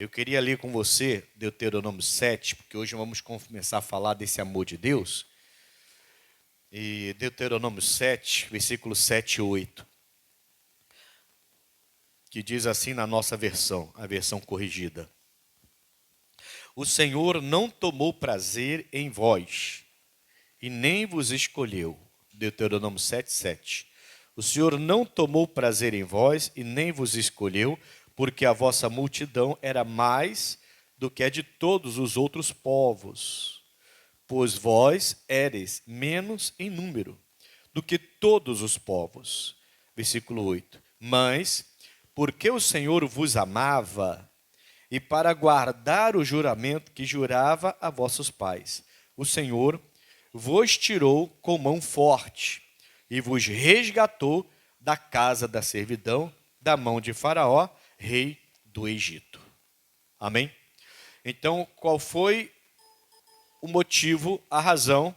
Eu queria ler com você Deuteronômio 7, porque hoje vamos começar a falar desse amor de Deus. E Deuteronômio 7, versículos 7 e 8, que diz assim na nossa versão, a versão corrigida: O Senhor não tomou prazer em vós, e nem vos escolheu. Deuteronômio 7, 7. O Senhor não tomou prazer em vós, e nem vos escolheu, porque a vossa multidão era mais do que a de todos os outros povos, pois vós éreis menos em número do que todos os povos. Versículo 8. Mas, porque o Senhor vos amava, e para guardar o juramento que jurava a vossos pais, o Senhor vos tirou com mão forte e vos resgatou da casa da servidão, da mão de Faraó, rei do Egito. Amém? Então, qual foi o motivo, a razão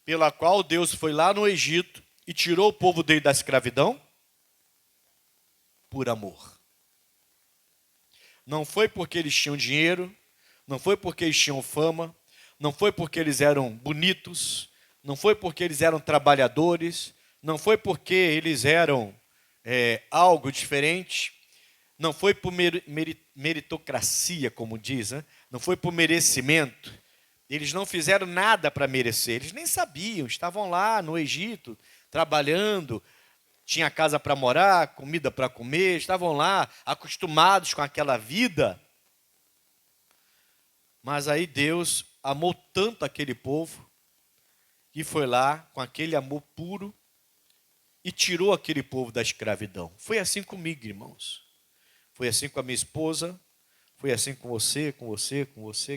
pela qual Deus foi lá no Egito e tirou o povo dele da escravidão? Por amor. Não foi porque eles tinham dinheiro, não foi porque eles tinham fama, não foi porque eles eram bonitos, não foi porque eles eram trabalhadores, não foi porque eles eram algo diferente, não foi por meritocracia, como diz, né? Não foi por merecimento. Eles não fizeram nada para merecer, eles nem sabiam, estavam lá no Egito, trabalhando, tinha casa para morar, comida para comer, estavam lá acostumados com aquela vida. Mas aí Deus amou tanto aquele povo, que foi lá com aquele amor puro e tirou aquele povo da escravidão. Foi assim comigo, irmãos. Foi assim com a minha esposa, foi assim com você,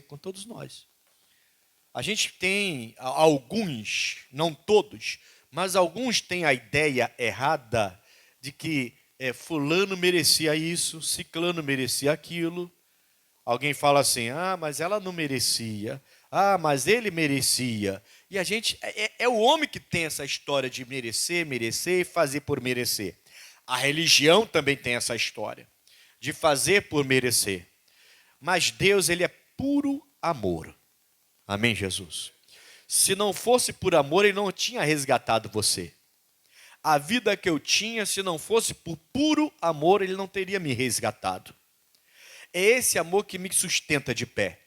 com todos nós. A gente tem alguns, não todos, mas alguns têm a ideia errada de que fulano merecia isso, ciclano merecia aquilo. Alguém fala assim, mas ela não merecia, mas ele merecia. E a gente, é o homem que tem essa história de merecer e fazer por merecer. A religião também tem essa história de fazer por merecer. Mas Deus, ele é puro amor. Amém, Jesus? Se não fosse por amor, ele não tinha resgatado você. A vida que eu tinha, se não fosse por puro amor, ele não teria me resgatado. É esse amor que me sustenta de pé.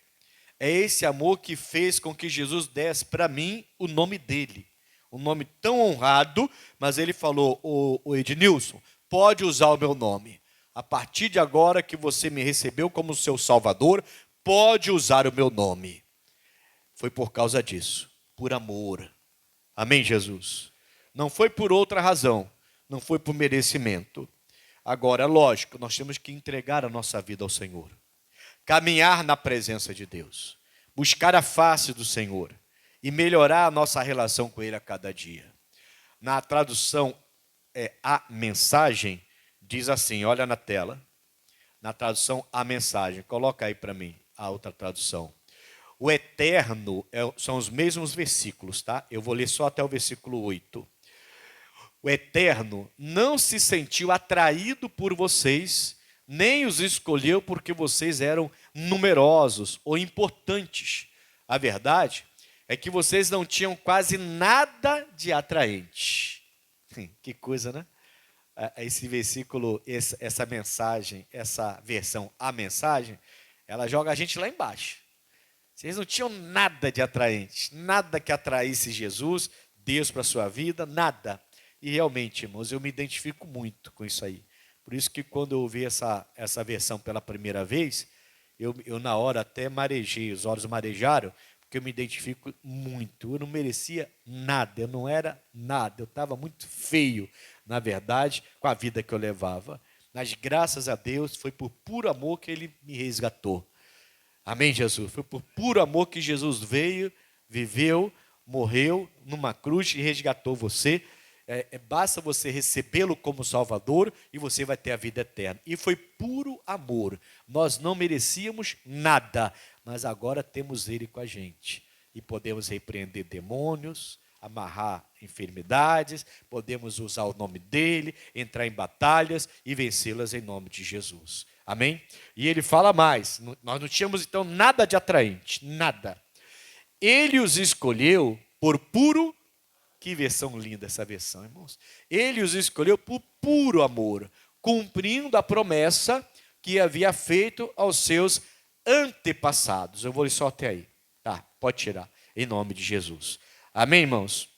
É esse amor que fez com que Jesus desse para mim o nome dele. Um nome tão honrado, mas ele falou, o Ednilson, pode usar o meu nome. A partir de agora que você me recebeu como seu Salvador, pode usar o meu nome. Foi por causa disso, por amor. Amém, Jesus? Não foi por outra razão, não foi por merecimento. Agora, lógico, nós temos que entregar a nossa vida ao Senhor. Caminhar na presença de Deus. Buscar a face do Senhor. E melhorar a nossa relação com Ele a cada dia. Na tradução, a mensagem, diz assim, olha na tela. Na tradução, a mensagem. Coloca aí para mim a outra tradução. O eterno são os mesmos versículos, tá? Eu vou ler só até o versículo 8. O eterno não se sentiu atraído por vocês, nem os escolheu porque vocês eram numerosos ou importantes. A verdade é que vocês não tinham quase nada de atraente. Que coisa, né? Esse versículo, essa mensagem, essa versão, a mensagem, ela joga a gente lá embaixo. Vocês não tinham nada de atraente, nada que atraísse Jesus, Deus para a sua vida, nada. E realmente, irmãos, eu me identifico muito com isso aí. Por isso que quando eu ouvi essa versão pela primeira vez, eu na hora até marejei, os olhos marejaram, porque eu me identifico muito. Eu não merecia nada, eu não era nada, eu estava muito feio, na verdade, com a vida que eu levava. Mas graças a Deus, foi por puro amor que Ele me resgatou. Amém, Jesus? Foi por puro amor que Jesus veio, viveu, morreu numa cruz e resgatou você. Basta você recebê-lo como Salvador e você vai ter a vida eterna. E foi puro amor. Nós não merecíamos nada, mas agora temos Ele com a gente. E podemos repreender demônios, amarrar enfermidades, podemos usar o nome dEle, entrar em batalhas e vencê-las em nome de Jesus. Amém? E ele fala mais. Nós não tínhamos, então, nada de atraente. Nada. Ele os escolheu por puro... Que versão linda essa versão, irmãos. Ele os escolheu por puro amor, cumprindo a promessa que havia feito aos seus antepassados. Eu vou ler só até aí. Tá, pode tirar. Em nome de Jesus. Amém, irmãos?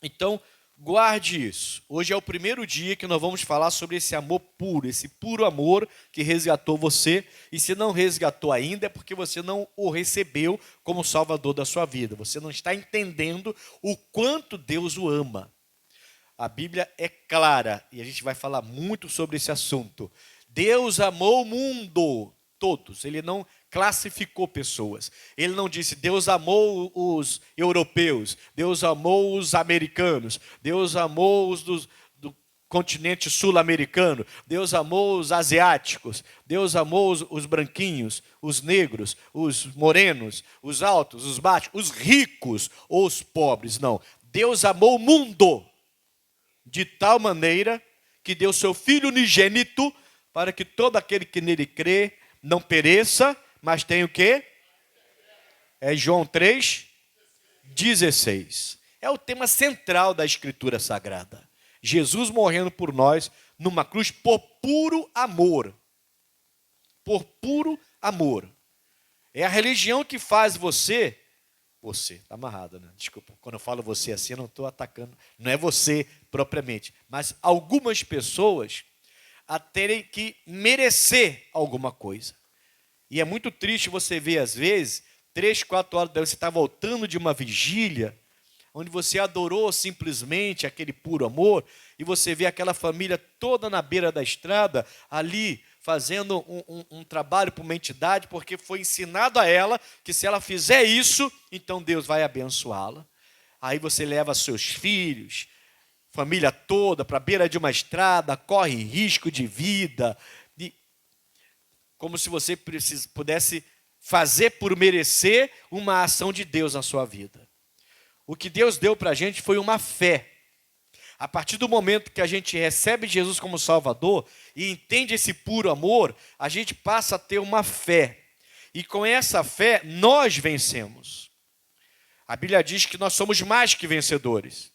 Então, guarde isso. Hoje é o primeiro dia que nós vamos falar sobre esse amor puro, esse puro amor que resgatou você. E se não resgatou ainda, é porque você não o recebeu como Salvador da sua vida. Você não está entendendo o quanto Deus o ama. A Bíblia é clara e a gente vai falar muito sobre esse assunto. Deus amou o mundo, todos. Ele não classificou pessoas. Ele não disse, Deus amou os europeus, Deus amou os americanos, Deus amou os do continente sul-americano, Deus amou os asiáticos, Deus amou os branquinhos, os negros, os morenos, os altos, os baixos, os ricos ou os pobres. Não. Deus amou o mundo de tal maneira que deu seu Filho unigênito para que todo aquele que nele crê não pereça, mas tem o quê? É João 3,16. É o tema central da Escritura Sagrada. Jesus morrendo por nós numa cruz por puro amor. Por puro amor. É a religião que faz você, está amarrado, né? Desculpa, quando eu falo você assim, eu não estou atacando, não é você propriamente, mas algumas pessoas a terem que merecer alguma coisa. E é muito triste você ver, às vezes, 3, 4 horas da noite, você está voltando de uma vigília, onde você adorou simplesmente aquele puro amor, e você vê aquela família toda na beira da estrada, ali, fazendo um trabalho para uma entidade, porque foi ensinado a ela que se ela fizer isso, então Deus vai abençoá-la. Aí você leva seus filhos, família toda, para a beira de uma estrada, corre risco de vida, como se você pudesse fazer por merecer uma ação de Deus na sua vida. O que Deus deu para a gente foi uma fé. A partir do momento que a gente recebe Jesus como Salvador e entende esse puro amor, a gente passa a ter uma fé. E com essa fé, nós vencemos. A Bíblia diz que nós somos mais que vencedores.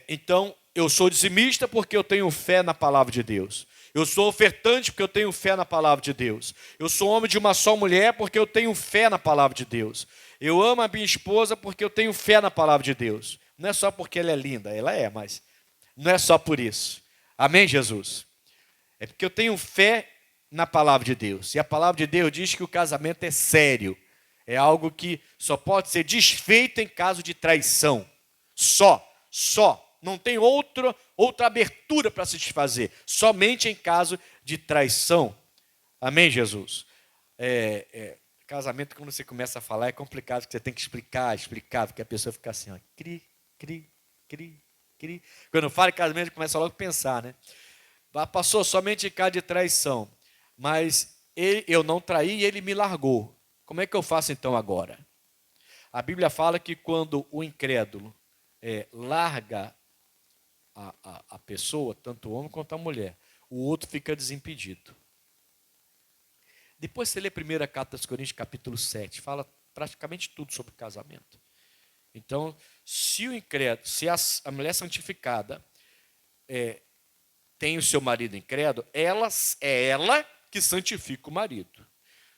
Então, eu sou dizimista porque eu tenho fé na palavra de Deus. Eu sou ofertante porque eu tenho fé na palavra de Deus. Eu sou homem de uma só mulher porque eu tenho fé na palavra de Deus. Eu amo a minha esposa porque eu tenho fé na palavra de Deus. Não é só porque ela é linda, ela é, mas não é só por isso. Amém, Jesus? É porque eu tenho fé na palavra de Deus. E a palavra de Deus diz que o casamento é sério. É algo que só pode ser desfeito em caso de traição. Só. Não tem outra abertura para se desfazer. Somente em caso de traição. Amém, Jesus? Casamento, quando você começa a falar, é complicado, porque você tem que explicar, porque a pessoa fica assim, ó, cri. Quando eu falo em casamento, começa logo a pensar, né? Passou somente em caso de traição, mas eu não traí e ele me largou. Como é que eu faço então agora? A Bíblia fala que quando o incrédulo larga a pessoa, tanto o homem quanto a mulher, o outro fica desimpedido. Depois você lê 1 Carta aos Coríntios, capítulo 7, fala praticamente tudo sobre casamento. Então, se o incrédulo, se a mulher santificada tem o seu marido incrédulo, é ela que santifica o marido.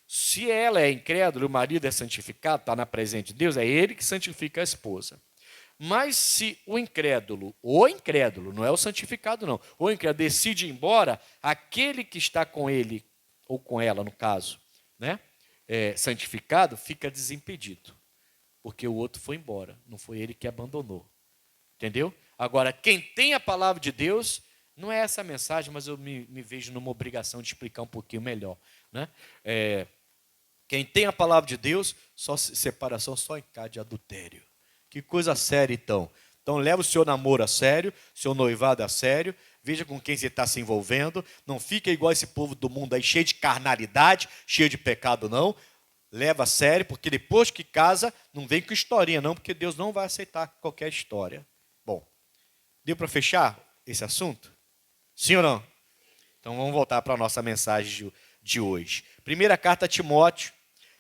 Se ela é incrédula, o marido é santificado, está na presença de Deus, é ele que santifica a esposa. Mas se o incrédulo, não é o santificado não, o incrédulo decide ir embora, aquele que está com ele, ou com ela no caso, né, santificado, fica desimpedido. Porque o outro foi embora, não foi ele que abandonou. Entendeu? Agora, quem tem a palavra de Deus, não é essa a mensagem, mas eu me vejo numa obrigação de explicar um pouquinho melhor. Né? Quem tem a palavra de Deus, separação só em caso de adultério. Que coisa séria, então. Então, leva o seu namoro a sério, seu noivado a sério, veja com quem você está se envolvendo, não fica igual esse povo do mundo aí, cheio de carnalidade, cheio de pecado, não. Leva a sério, porque depois que casa, não vem com historinha, não, porque Deus não vai aceitar qualquer história. Bom, deu para fechar esse assunto? Sim ou não? Então vamos voltar para a nossa mensagem de hoje. Primeira carta a Timóteo,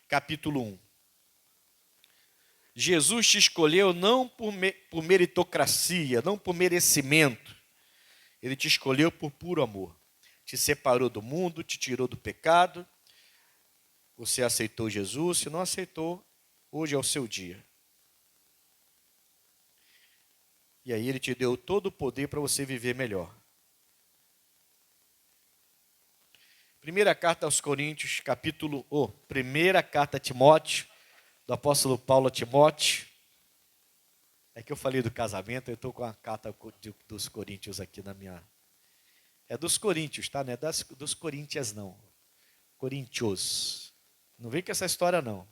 capítulo 1. Jesus te escolheu não por meritocracia, não por merecimento. Ele te escolheu por puro amor. Te separou do mundo, te tirou do pecado. Você aceitou Jesus, se não aceitou, hoje é o seu dia. E aí ele te deu todo o poder para você viver melhor. Primeira carta aos Coríntios, primeira carta a Timóteo, do apóstolo Paulo a Timóteo. É que eu falei do casamento, eu estou com a carta dos Coríntios aqui na minha... É dos Coríntios, tá? Não é dos Coríntias, não. Coríntios. Não vem com essa história, não.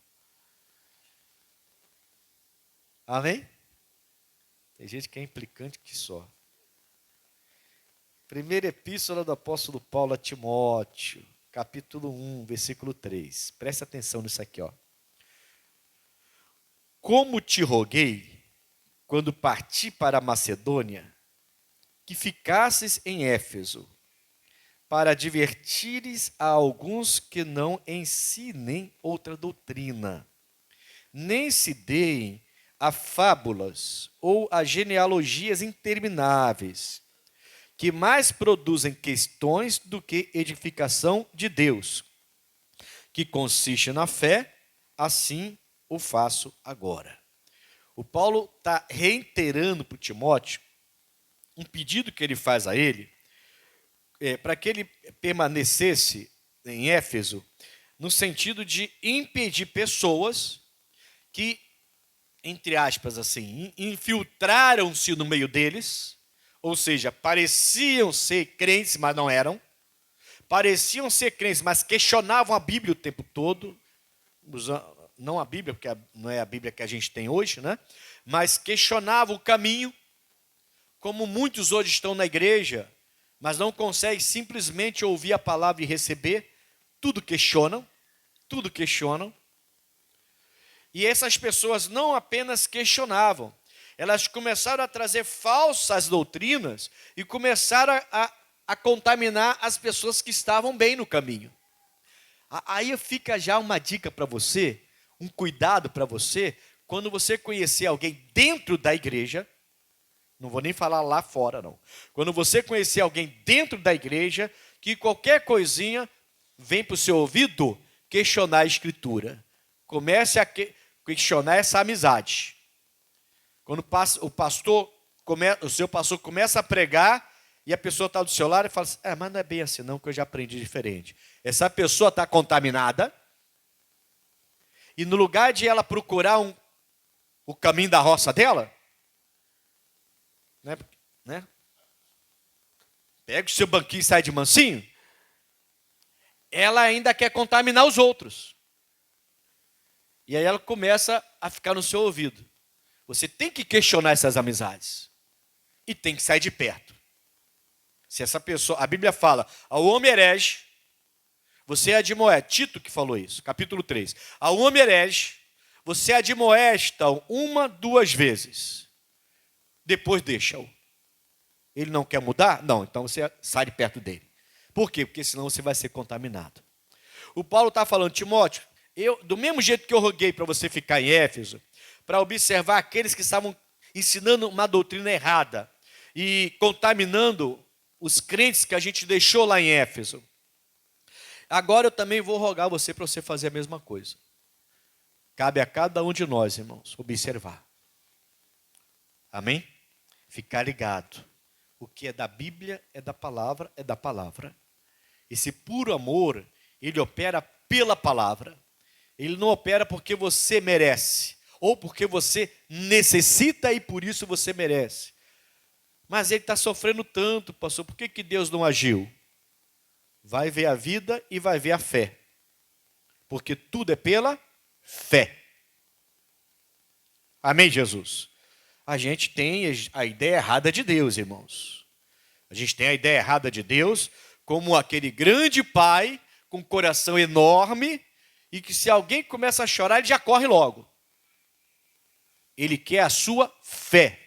Amém? Tem gente que é implicante que só. Primeira epístola do apóstolo Paulo a Timóteo, capítulo 1, versículo 3. Presta atenção nisso aqui, ó. Como te roguei, quando parti para a Macedônia, que ficasses em Éfeso, para advertires a alguns que não ensinem outra doutrina, nem se deem a fábulas ou a genealogias intermináveis, que mais produzem questões do que edificação de Deus, que consiste na fé, assim o faço agora. O Paulo está reiterando para o Timóteo um pedido que ele faz a ele, para que ele permanecesse em Éfeso, no sentido de impedir pessoas que, entre aspas assim, infiltraram-se no meio deles, ou seja, pareciam ser crentes, mas não eram. Pareciam ser crentes, mas questionavam a Bíblia o tempo todo. Não a Bíblia, porque não é a Bíblia que a gente tem hoje, né? Mas questionavam o caminho, como muitos hoje estão na igreja, mas não conseguem simplesmente ouvir a palavra e receber. Tudo questionam, tudo questionam. E essas pessoas não apenas questionavam, elas começaram a trazer falsas doutrinas e começaram a contaminar as pessoas que estavam bem no caminho. Aí fica já uma dica para você, um cuidado para você, quando você conhecer alguém dentro da igreja, não vou nem falar lá fora, não. Quando você conhecer alguém dentro da igreja, que qualquer coisinha vem para o seu ouvido, questionar a Escritura. Comece a questionar essa amizade. Quando o seu pastor começa a pregar e a pessoa está do seu lado e fala assim, mas não é bem assim não, que eu já aprendi diferente. Essa pessoa está contaminada e no lugar de ela procurar o caminho da roça dela, né? Pega o seu banquinho e sai de mansinho, ela ainda quer contaminar os outros. E aí ela começa a ficar no seu ouvido. Você tem que questionar essas amizades. E tem que sair de perto. Se essa pessoa, a Bíblia fala, ao homem herege, você admoesta, Tito que falou isso, capítulo 3. Ao homem herege, você admoesta 1, 2 vezes. Depois deixa-o. Ele não quer mudar? Não, então você sai de perto dele. Por quê? Porque senão você vai ser contaminado. O Paulo está falando, Timóteo, do mesmo jeito que eu roguei para você ficar em Éfeso, para observar aqueles que estavam ensinando uma doutrina errada e contaminando os crentes que a gente deixou lá em Éfeso. Agora eu também vou rogar você para você fazer a mesma coisa. Cabe a cada um de nós, irmãos, observar. Amém? Ficar ligado. O que é da Bíblia é da palavra, é da palavra. Esse puro amor, ele opera pela palavra. Ele não opera porque você merece, ou porque você necessita e por isso você merece. Mas ele está sofrendo tanto, pastor, por que Deus não agiu? Vai ver a vida e vai ver a fé. Porque tudo é pela fé. Amém, Jesus? A gente tem a ideia errada de Deus, irmãos. A gente tem a ideia errada de Deus como aquele grande pai com um coração enorme e que se alguém começa a chorar, ele já corre logo. Ele quer a sua fé.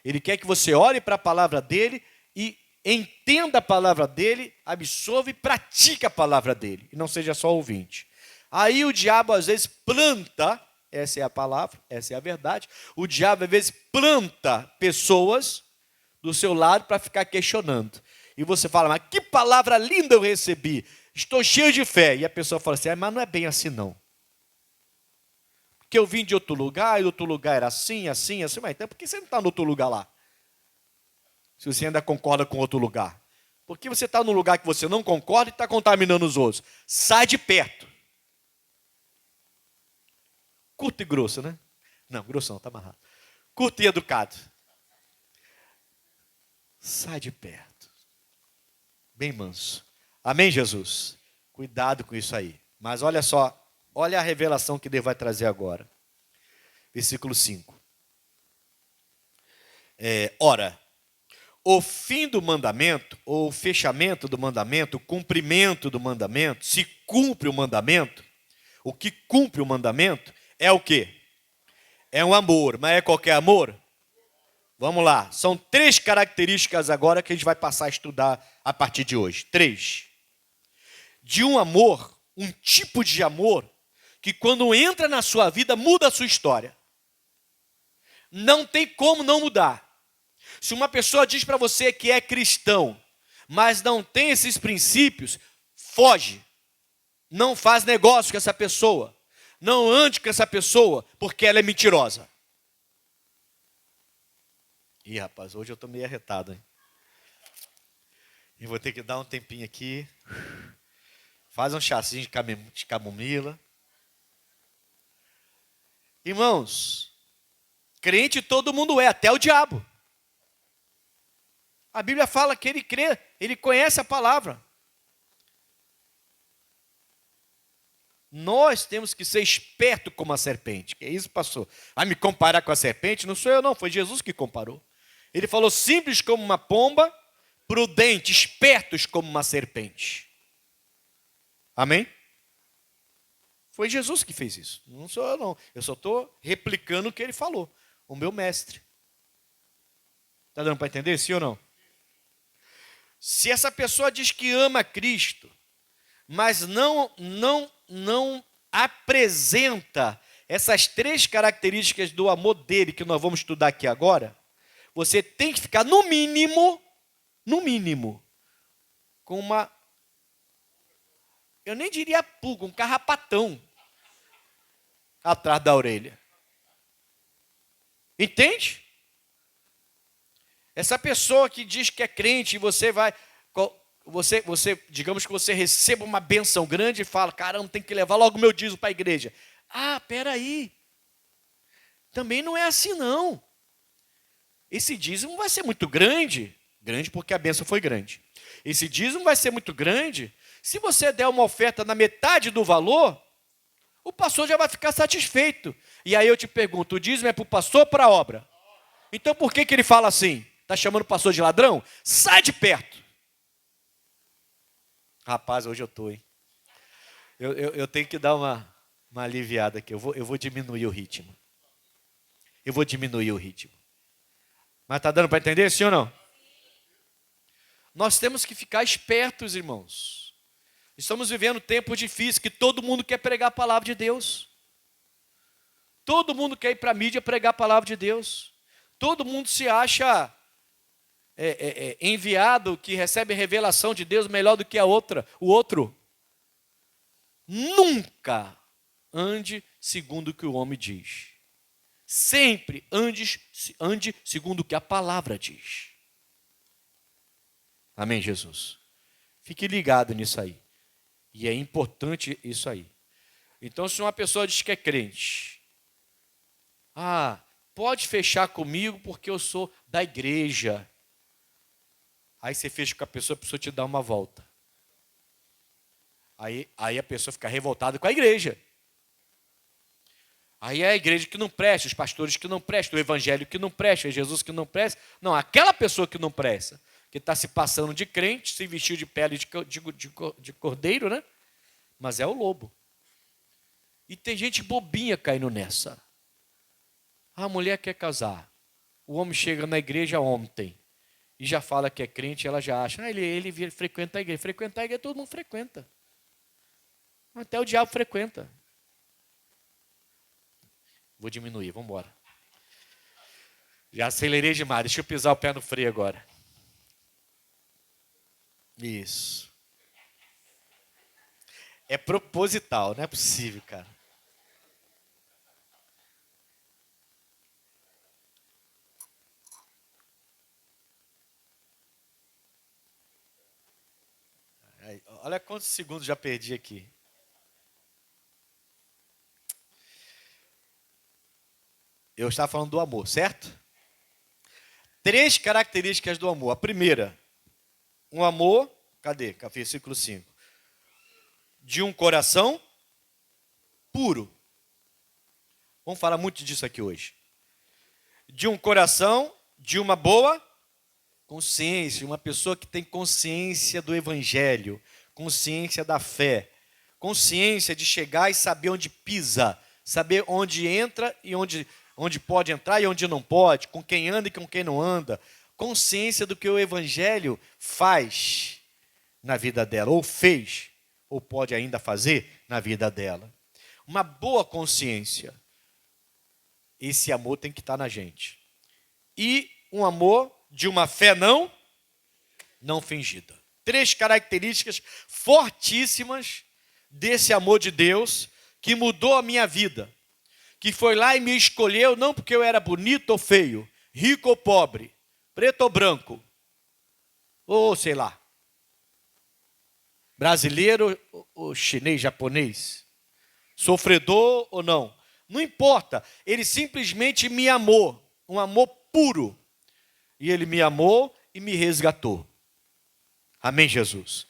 Ele quer que você ore para a palavra dele e entenda a palavra dele, absorva e pratique a palavra dele, e não seja só ouvinte. Aí o diabo às vezes planta, essa é a palavra, essa é a verdade, o diabo às vezes planta pessoas do seu lado para ficar questionando. E você fala, mas que palavra linda eu recebi, estou cheio de fé. E a pessoa fala assim, mas não é bem assim não. Porque eu vim de outro lugar, e outro lugar era assim, assim, assim. Mas então por que você não está no outro lugar lá? Se você ainda concorda com outro lugar. Por que você está num lugar que você não concorda e está contaminando os outros? Sai de perto. Curto e grosso, né? Não, grosso não, está amarrado. Curto e educado. Sai de perto. Bem manso. Amém, Jesus? Cuidado com isso aí. Mas olha só, olha a revelação que Deus vai trazer agora. Versículo 5. Ora, o fim do mandamento, ou o fechamento do mandamento, o cumprimento do mandamento, se cumpre o mandamento, o que cumpre o mandamento é o quê? É um amor, mas é qualquer amor? Vamos lá, são 3 características agora que a gente vai passar a estudar a partir de hoje. 3. De um amor, um tipo de amor, que quando entra na sua vida, muda a sua história. Não tem como não mudar. Se uma pessoa diz para você que é cristão, mas não tem esses princípios, foge. Não faz negócio com essa pessoa. Não ande com essa pessoa, porque ela é mentirosa. Ih, rapaz, hoje eu estou meio arretado, hein? Eu vou ter que dar um tempinho aqui. Faz um chazinho de camomila. Irmãos, crente todo mundo é, até o diabo. A Bíblia fala que ele crê, ele conhece a palavra. Nós temos que ser esperto como a serpente. Que é isso, pastor? Vai me comparar com a serpente? Não sou eu não, foi Jesus que comparou. Ele falou simples como uma pomba, prudente, espertos como uma serpente. Amém? Foi Jesus que fez isso. Não sou eu não. Eu só estou replicando o que ele falou. O meu mestre. Está dando para entender, sim ou não? Se essa pessoa diz que ama Cristo, mas não apresenta essas 3 características do amor dele que nós vamos estudar aqui agora, você tem que ficar no mínimo, com uma, eu nem diria pulga, um carrapatão atrás da orelha. Entende? Essa pessoa que diz que é crente e você digamos que você receba uma benção grande e fala, caramba, tem que levar logo meu dízimo para a igreja. Ah, peraí. Também não é assim não. Esse dízimo vai ser muito grande porque a benção foi grande. Esse dízimo vai ser muito grande, se você der uma oferta na metade do valor, o pastor já vai ficar satisfeito. E aí eu te pergunto, o dízimo é para o pastor ou para a obra? Então por que ele fala assim? Está chamando o pastor de ladrão? Sai de perto. Rapaz, hoje eu estou, hein? Eu tenho que dar uma aliviada aqui. Eu vou diminuir o ritmo. Mas está dando para entender, sim ou não? Nós temos que ficar espertos, irmãos. Estamos vivendo tempos difíceis que todo mundo quer pregar a palavra de Deus. Todo mundo quer ir para a mídia pregar a palavra de Deus. Todo mundo se acha enviado que recebe revelação de Deus melhor do que o outro. Nunca ande segundo o que o homem diz. Sempre ande segundo o que a palavra diz. Amém, Jesus? Fique ligado nisso aí. E é importante isso aí. Então, se uma pessoa diz que é crente, pode fechar comigo porque eu sou da igreja. Aí você fecha com a pessoa te dá uma volta. Aí a pessoa fica revoltada com a igreja. Aí é a igreja que não presta, os pastores que não prestam, o evangelho que não presta, é Jesus que não presta. Não, aquela pessoa que não presta, que está se passando de crente, se vestiu de pele de cordeiro, né? Mas é o lobo. E tem gente bobinha caindo nessa. A mulher quer casar. O homem chega na igreja ontem. e já fala que é crente, ela já acha, ele frequenta a igreja. Frequentar a igreja todo mundo frequenta. Até o diabo frequenta. Vou diminuir, vamos embora. Já acelerei demais, deixa eu pisar o pé no freio agora. Isso. É proposital, não é possível, cara. Olha quantos segundos já perdi aqui. Eu estava falando do amor, certo? 3 características do amor. A primeira, um amor, cadê? Versículo 5. De um coração puro. Vamos falar muito disso aqui hoje. De um coração, de uma boa consciência, uma pessoa que tem consciência do evangelho, consciência da fé, consciência de chegar e saber onde pisa, saber onde entra e onde pode entrar e onde não pode, com quem anda e com quem não anda, consciência do que o evangelho faz na vida dela, ou fez, ou pode ainda fazer na vida dela. Uma boa consciência. Esse amor tem que estar na gente. E um amor de uma fé não fingida. 3 características fortíssimas desse amor de Deus que mudou a minha vida. Que foi lá e me escolheu não porque eu era bonito ou feio, rico ou pobre, preto ou branco, ou sei lá, brasileiro ou chinês, japonês, sofredor ou não. Não importa, ele simplesmente me amou, um amor puro. E ele me amou e me resgatou. Amém, Jesus?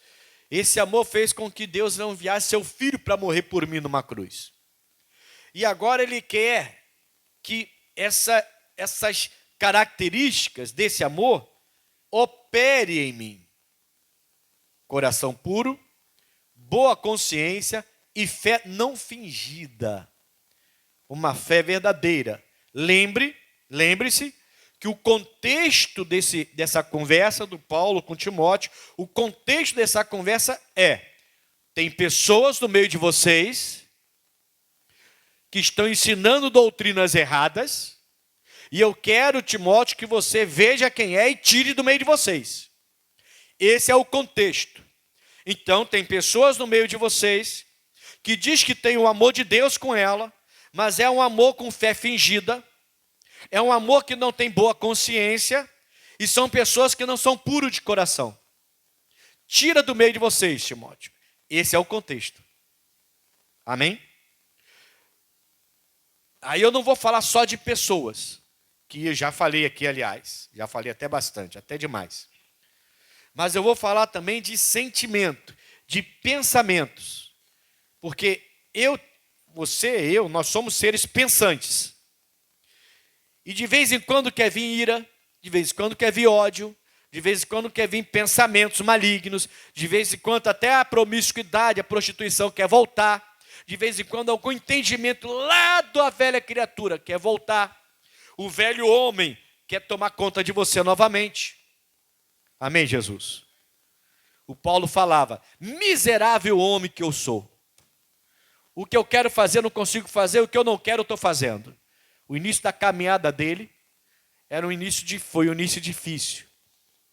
Esse amor fez com que Deus não enviasse seu filho para morrer por mim numa cruz. E agora ele quer que essas características desse amor operem em mim. Coração puro, boa consciência e fé não fingida. Uma fé verdadeira. Lembre-se que o contexto dessa conversa do Paulo com Timóteo, o contexto dessa conversa tem pessoas no meio de vocês que estão ensinando doutrinas erradas, e eu quero, Timóteo, que você veja quem é e tire do meio de vocês. Esse é o contexto. Então, tem pessoas no meio de vocês que diz que tem o amor de Deus com ela, mas é um amor com fé fingida, é um amor que não tem boa consciência, e são pessoas que não são puros de coração. Tira do meio de vocês, Timóteo. Esse é o contexto. Amém? Aí eu não vou falar só de pessoas, que eu já falei aqui, aliás. Já falei até bastante, até demais. Mas eu vou falar também de sentimento, de pensamentos. Porque nós somos seres pensantes. E de vez em quando quer vir ira, de vez em quando quer vir ódio, de vez em quando quer vir pensamentos malignos, de vez em quando até a promiscuidade, a prostituição quer voltar, de vez em quando algum entendimento lá da velha criatura quer voltar, o velho homem quer tomar conta de você novamente. Amém, Jesus? O Paulo falava, miserável homem que eu sou. O que eu quero fazer, não consigo fazer, o que eu não quero, eu estou fazendo. O início da caminhada dele foi um início difícil,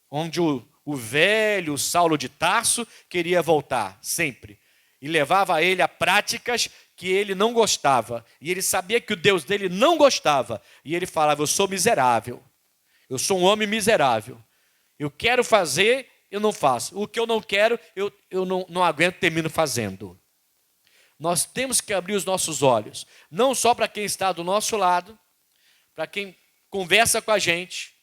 onde o velho Saulo de Tarso queria voltar, sempre. E levava ele a práticas que ele não gostava. E ele sabia que o Deus dele não gostava. E ele falava, eu sou miserável. Eu sou um homem miserável. Eu quero fazer, eu não faço. O que eu não quero, eu não aguento, termino fazendo. Nós temos que abrir os nossos olhos. Não só para quem está do nosso lado, para quem conversa com a gente,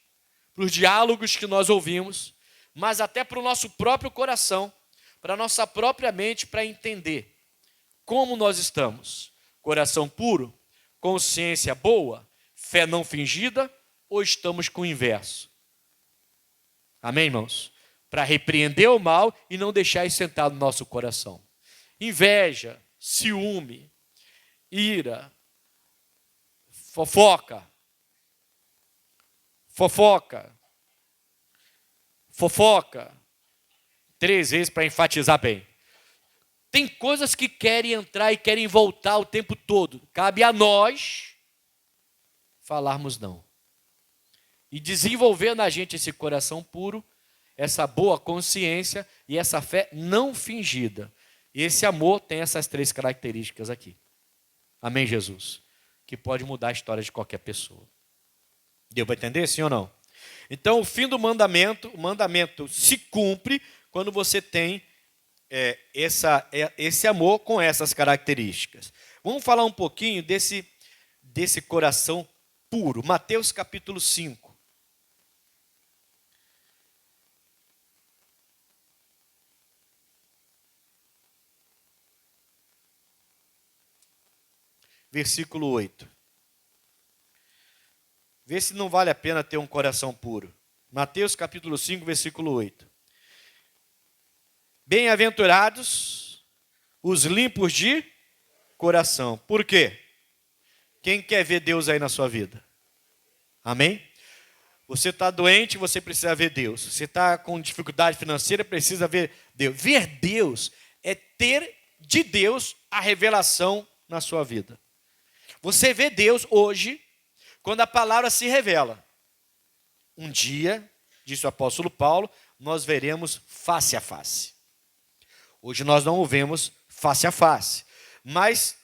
para os diálogos que nós ouvimos, mas até para o nosso próprio coração, para a nossa própria mente, para entender como nós estamos. Coração puro, consciência boa, fé não fingida, ou estamos com o inverso? Amém, irmãos? Para repreender o mal e não deixar isso sentar no nosso coração. Inveja, ciúme, ira, fofoca, fofoca. 3 vezes para enfatizar bem. Tem coisas que querem entrar e querem voltar o tempo todo. Cabe a nós falarmos não. E desenvolver na gente esse coração puro, essa boa consciência e essa fé não fingida. E esse amor tem essas 3 características aqui. Amém, Jesus? Que pode mudar a história de qualquer pessoa. Deu para entender, sim ou não? Então, o fim do mandamento, o mandamento se cumpre quando você tem esse amor com essas características. Vamos falar um pouquinho desse coração puro. Mateus capítulo 5. Versículo 8. Vê se não vale a pena ter um coração puro. Mateus capítulo 5, versículo 8. Bem-aventurados os limpos de coração. Por quê? Quem quer ver Deus aí na sua vida? Amém? Você está doente, você precisa ver Deus. Você está com dificuldade financeira, precisa ver Deus. Ver Deus é ter de Deus a revelação na sua vida. Você vê Deus hoje, quando a palavra se revela. Um dia, disse o apóstolo Paulo, nós veremos face a face. Hoje nós não o vemos face a face, mas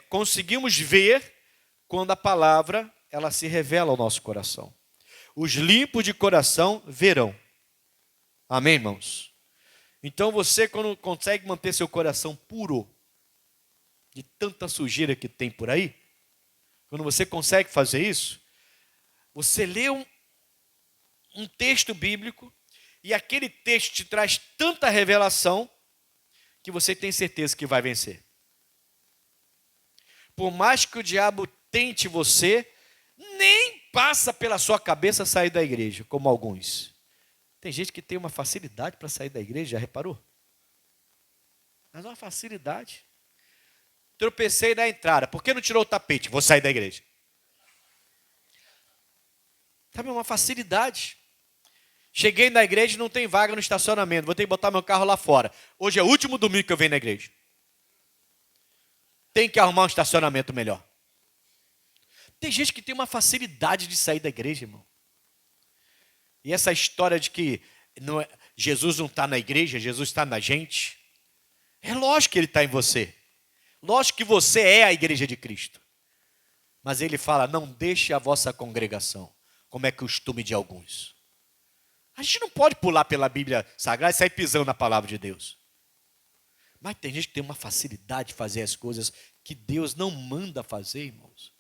conseguimos ver quando a palavra ela se revela ao nosso coração. Os limpos de coração verão. Amém, irmãos? Então você, quando consegue manter seu coração puro, de tanta sujeira que tem por aí, quando você consegue fazer isso, você lê um texto bíblico e aquele texto te traz tanta revelação que você tem certeza que vai vencer. Por mais que o diabo tente você, nem passa pela sua cabeça sair da igreja, como alguns. Tem gente que tem uma facilidade para sair da igreja, já reparou? Mas uma facilidade. Tropecei na entrada. Por que não tirou o tapete? Vou sair da igreja. Sabe, uma facilidade. Cheguei na igreja e não tem vaga no estacionamento. Vou ter que botar meu carro lá fora. Hoje é o último domingo que eu venho na igreja. Tem que arrumar um estacionamento melhor. Tem gente que tem uma facilidade de sair da igreja, irmão. E essa história de que Jesus não está na igreja, Jesus está na gente. É lógico que ele está em você. Lógico que você é a igreja de Cristo. Mas ele fala, não deixe a vossa congregação, como é costume de alguns. A gente não pode pular pela Bíblia Sagrada e sair pisando na palavra de Deus. Mas tem gente que tem uma facilidade de fazer as coisas que Deus não manda fazer, irmãos.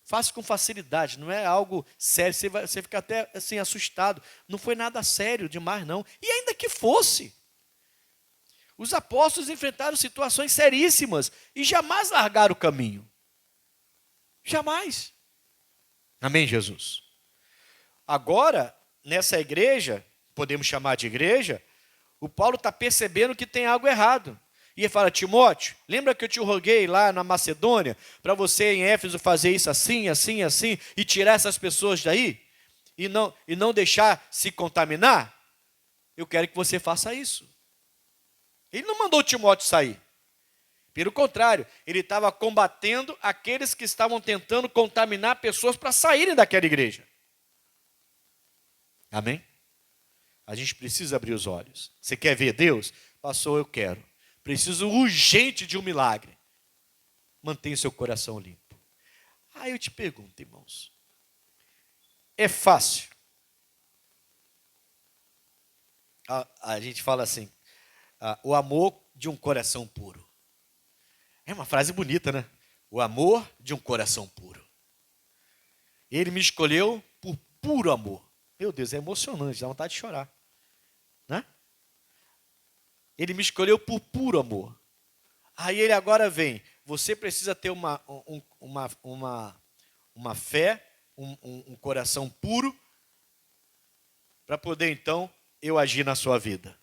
Faça com facilidade, não é algo sério, você fica até assim assustado. Não foi nada sério demais, não. E ainda que fosse. Os apóstolos enfrentaram situações seríssimas e jamais largaram o caminho. Jamais. Amém, Jesus? Agora, nessa igreja, podemos chamar de igreja, o Paulo está percebendo que tem algo errado. E ele fala, Timóteo, lembra que eu te roguei lá na Macedônia, para você em Éfeso fazer isso assim, assim, assim, e tirar essas pessoas daí? E não deixar se contaminar? Eu quero que você faça isso. Ele não mandou Timóteo sair. Pelo contrário, ele estava combatendo aqueles que estavam tentando contaminar pessoas para saírem daquela igreja. Amém? A gente precisa abrir os olhos. Você quer ver Deus? Passou, eu quero. Preciso urgente de um milagre. Mantenha seu coração limpo. Aí eu te pergunto, irmãos. É fácil? A gente fala assim, o amor de um coração puro. É uma frase bonita, né? O amor de um coração puro. Ele me escolheu por puro amor. Meu Deus, é emocionante, dá vontade de chorar. Né? Ele me escolheu por puro amor. Aí ele agora vem. Você precisa ter uma fé, um coração puro, para poder então eu agir na sua vida.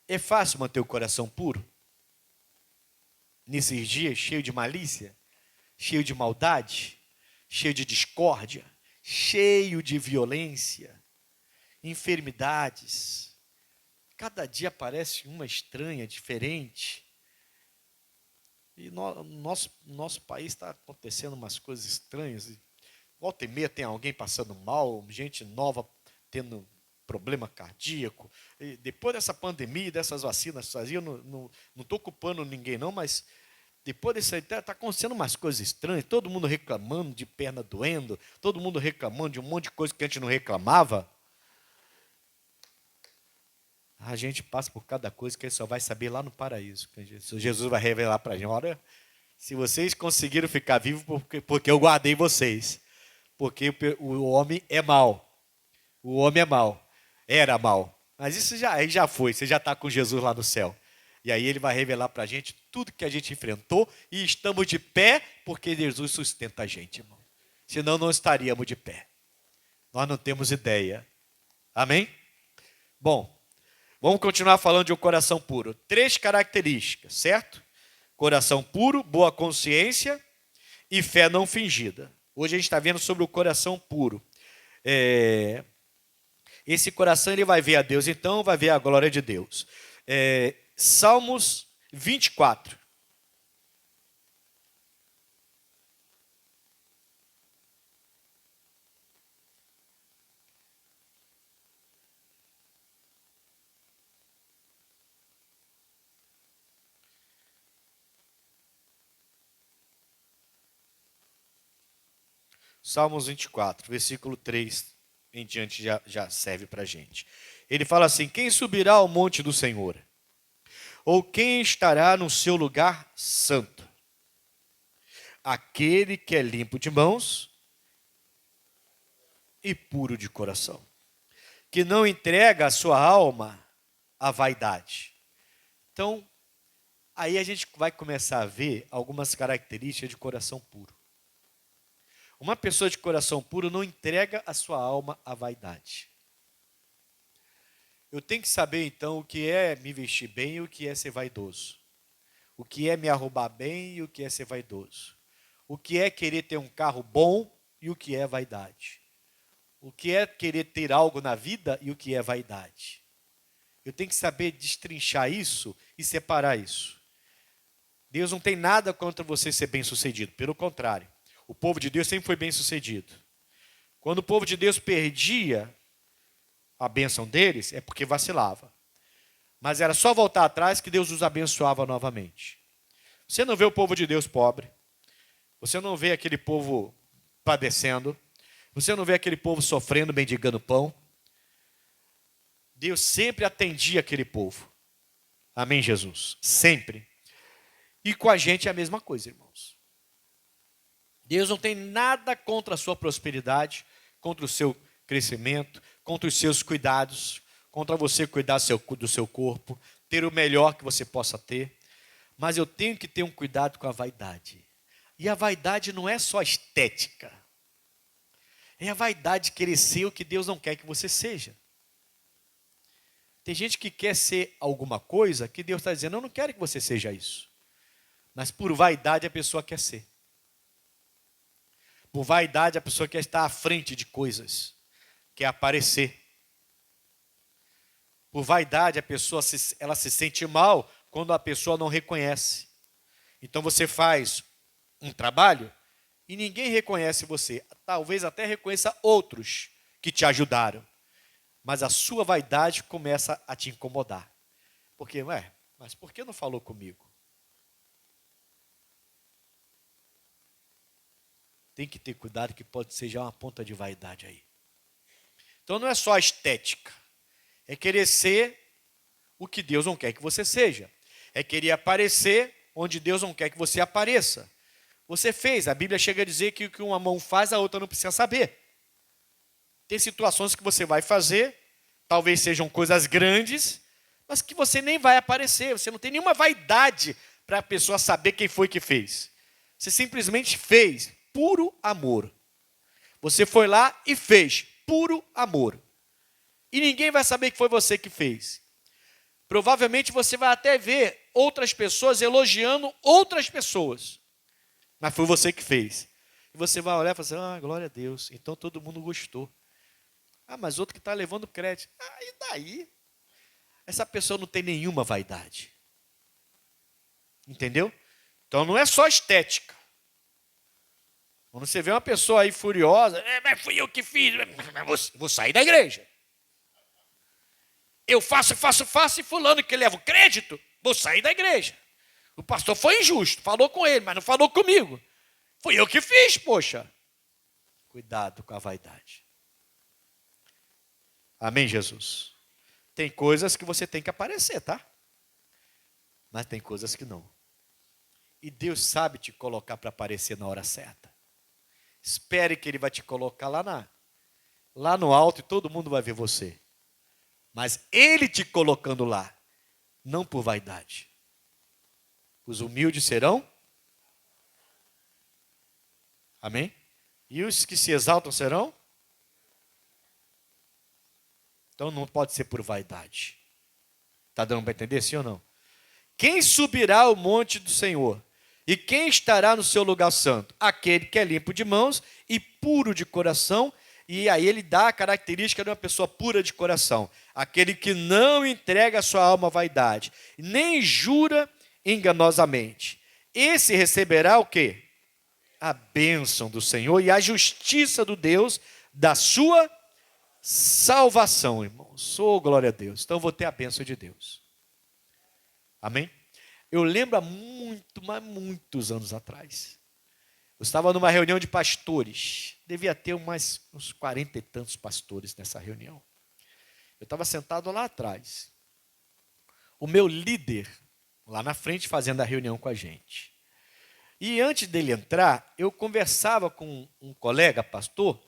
É fácil manter o coração puro? Nesses dias cheio de malícia, cheio de maldade, cheio de discórdia, cheio de violência, enfermidades. Cada dia aparece uma estranha, diferente. E no nosso país está acontecendo umas coisas estranhas. E volta e meia tem alguém passando mal, gente nova tendo problema cardíaco. E depois dessa pandemia, dessas vacinas, eu não estou culpando ninguém não, mas depois disso aí está acontecendo umas coisas estranhas, todo mundo reclamando de perna doendo, todo mundo reclamando de um monte de coisa que a gente não reclamava. A gente passa por cada coisa que ele só vai saber lá no paraíso. Jesus vai revelar para a gente, olha, se vocês conseguiram ficar vivos, porque eu guardei vocês. Porque o homem é mau. O homem é mau. Era mau. Mas isso já foi, você já está com Jesus lá no céu. E aí ele vai revelar para a gente tudo que a gente enfrentou e estamos de pé porque Jesus sustenta a gente, irmão. Senão não estaríamos de pé. Nós não temos ideia. Amém? Bom, vamos continuar falando de um coração puro. 3 características, certo? Coração puro, boa consciência e fé não fingida. Hoje a gente está vendo sobre o coração puro. Esse coração ele vai ver a Deus, então vai ver a glória de Deus. Salmos 24. Salmos 24, versículo 3 em diante já serve para a gente. Ele fala assim: quem subirá ao monte do Senhor? Ou quem estará no seu lugar santo? Aquele que é limpo de mãos e puro de coração, que não entrega a sua alma à vaidade. Então, aí a gente vai começar a ver algumas características de coração puro. Uma pessoa de coração puro não entrega a sua alma à vaidade. Eu tenho que saber, então, o que é me vestir bem e o que é ser vaidoso. O que é me arrumar bem e o que é ser vaidoso. O que é querer ter um carro bom e o que é vaidade. O que é querer ter algo na vida e o que é vaidade. Eu tenho que saber destrinchar isso e separar isso. Deus não tem nada contra você ser bem-sucedido, pelo contrário. O povo de Deus sempre foi bem-sucedido. Quando o povo de Deus perdia a bênção deles, é porque vacilava. Mas era só voltar atrás que Deus os abençoava novamente. Você não vê o povo de Deus pobre. Você não vê aquele povo padecendo. Você não vê aquele povo sofrendo, mendigando pão. Deus sempre atendia aquele povo. Amém, Jesus? Sempre. E com a gente é a mesma coisa, irmãos. Deus não tem nada contra a sua prosperidade, contra o seu crescimento, contra os seus cuidados, contra você cuidar do seu corpo, ter o melhor que você possa ter. Mas eu tenho que ter um cuidado com a vaidade. E a vaidade não é só estética. É a vaidade de querer ser o que Deus não quer que você seja. Tem gente que quer ser alguma coisa que Deus está dizendo, eu não quero que você seja isso. Mas por vaidade a pessoa quer ser. Por vaidade, a pessoa quer estar à frente de coisas, quer aparecer. Por vaidade, a pessoa ela se sente mal quando a pessoa não reconhece. Então você faz um trabalho e ninguém reconhece você. Talvez até reconheça outros que te ajudaram. Mas a sua vaidade começa a te incomodar. Porque, mas por que não falou comigo? Tem que ter cuidado que pode ser já uma ponta de vaidade aí. Então não é só a estética. É querer ser o que Deus não quer que você seja. É querer aparecer onde Deus não quer que você apareça. Você fez, a Bíblia chega a dizer que o que uma mão faz, a outra não precisa saber. Tem situações que você vai fazer, talvez sejam coisas grandes, mas que você nem vai aparecer. Você não tem nenhuma vaidade para a pessoa saber quem foi que fez. Você simplesmente fez. Puro amor. Você foi lá e fez. Puro amor. E ninguém vai saber que foi você que fez. Provavelmente você vai até ver outras pessoas elogiando outras pessoas. Mas foi você que fez. E você vai olhar e falar assim, glória a Deus. Então todo mundo gostou. Ah, mas outro que está levando crédito. Ah, e daí? Essa pessoa não tem nenhuma vaidade. Entendeu? Então não é só estética. Quando você vê uma pessoa aí furiosa, mas fui eu que fiz, vou sair da igreja. Eu faço, e fulano que leva o crédito, vou sair da igreja. O pastor foi injusto, falou com ele, mas não falou comigo. Fui eu que fiz, poxa. Cuidado com a vaidade. Amém, Jesus? Tem coisas que você tem que aparecer, tá? Mas tem coisas que não. E Deus sabe te colocar para aparecer na hora certa. Espere que Ele vai te colocar lá no alto e todo mundo vai ver você. Mas Ele te colocando lá, não por vaidade. Os humildes serão? Amém? E os que se exaltam serão? Então não pode ser por vaidade. Está dando para entender, sim ou não? Quem subirá ao monte do Senhor? E quem estará no seu lugar santo? Aquele que é limpo de mãos e puro de coração. E aí ele dá a característica de uma pessoa pura de coração. Aquele que não entrega a sua alma à vaidade, nem jura enganosamente. Esse receberá o quê? A bênção do Senhor e a justiça do Deus da sua salvação, irmãos. Oh, glória a Deus. Então eu vou ter a bênção de Deus. Amém? Eu lembro há muitos anos atrás. Eu estava numa reunião de pastores. Devia ter uns 40 e tantos pastores nessa reunião. Eu estava sentado lá atrás. O meu líder, lá na frente, fazendo a reunião com a gente. E antes dele entrar, eu conversava com um colega pastor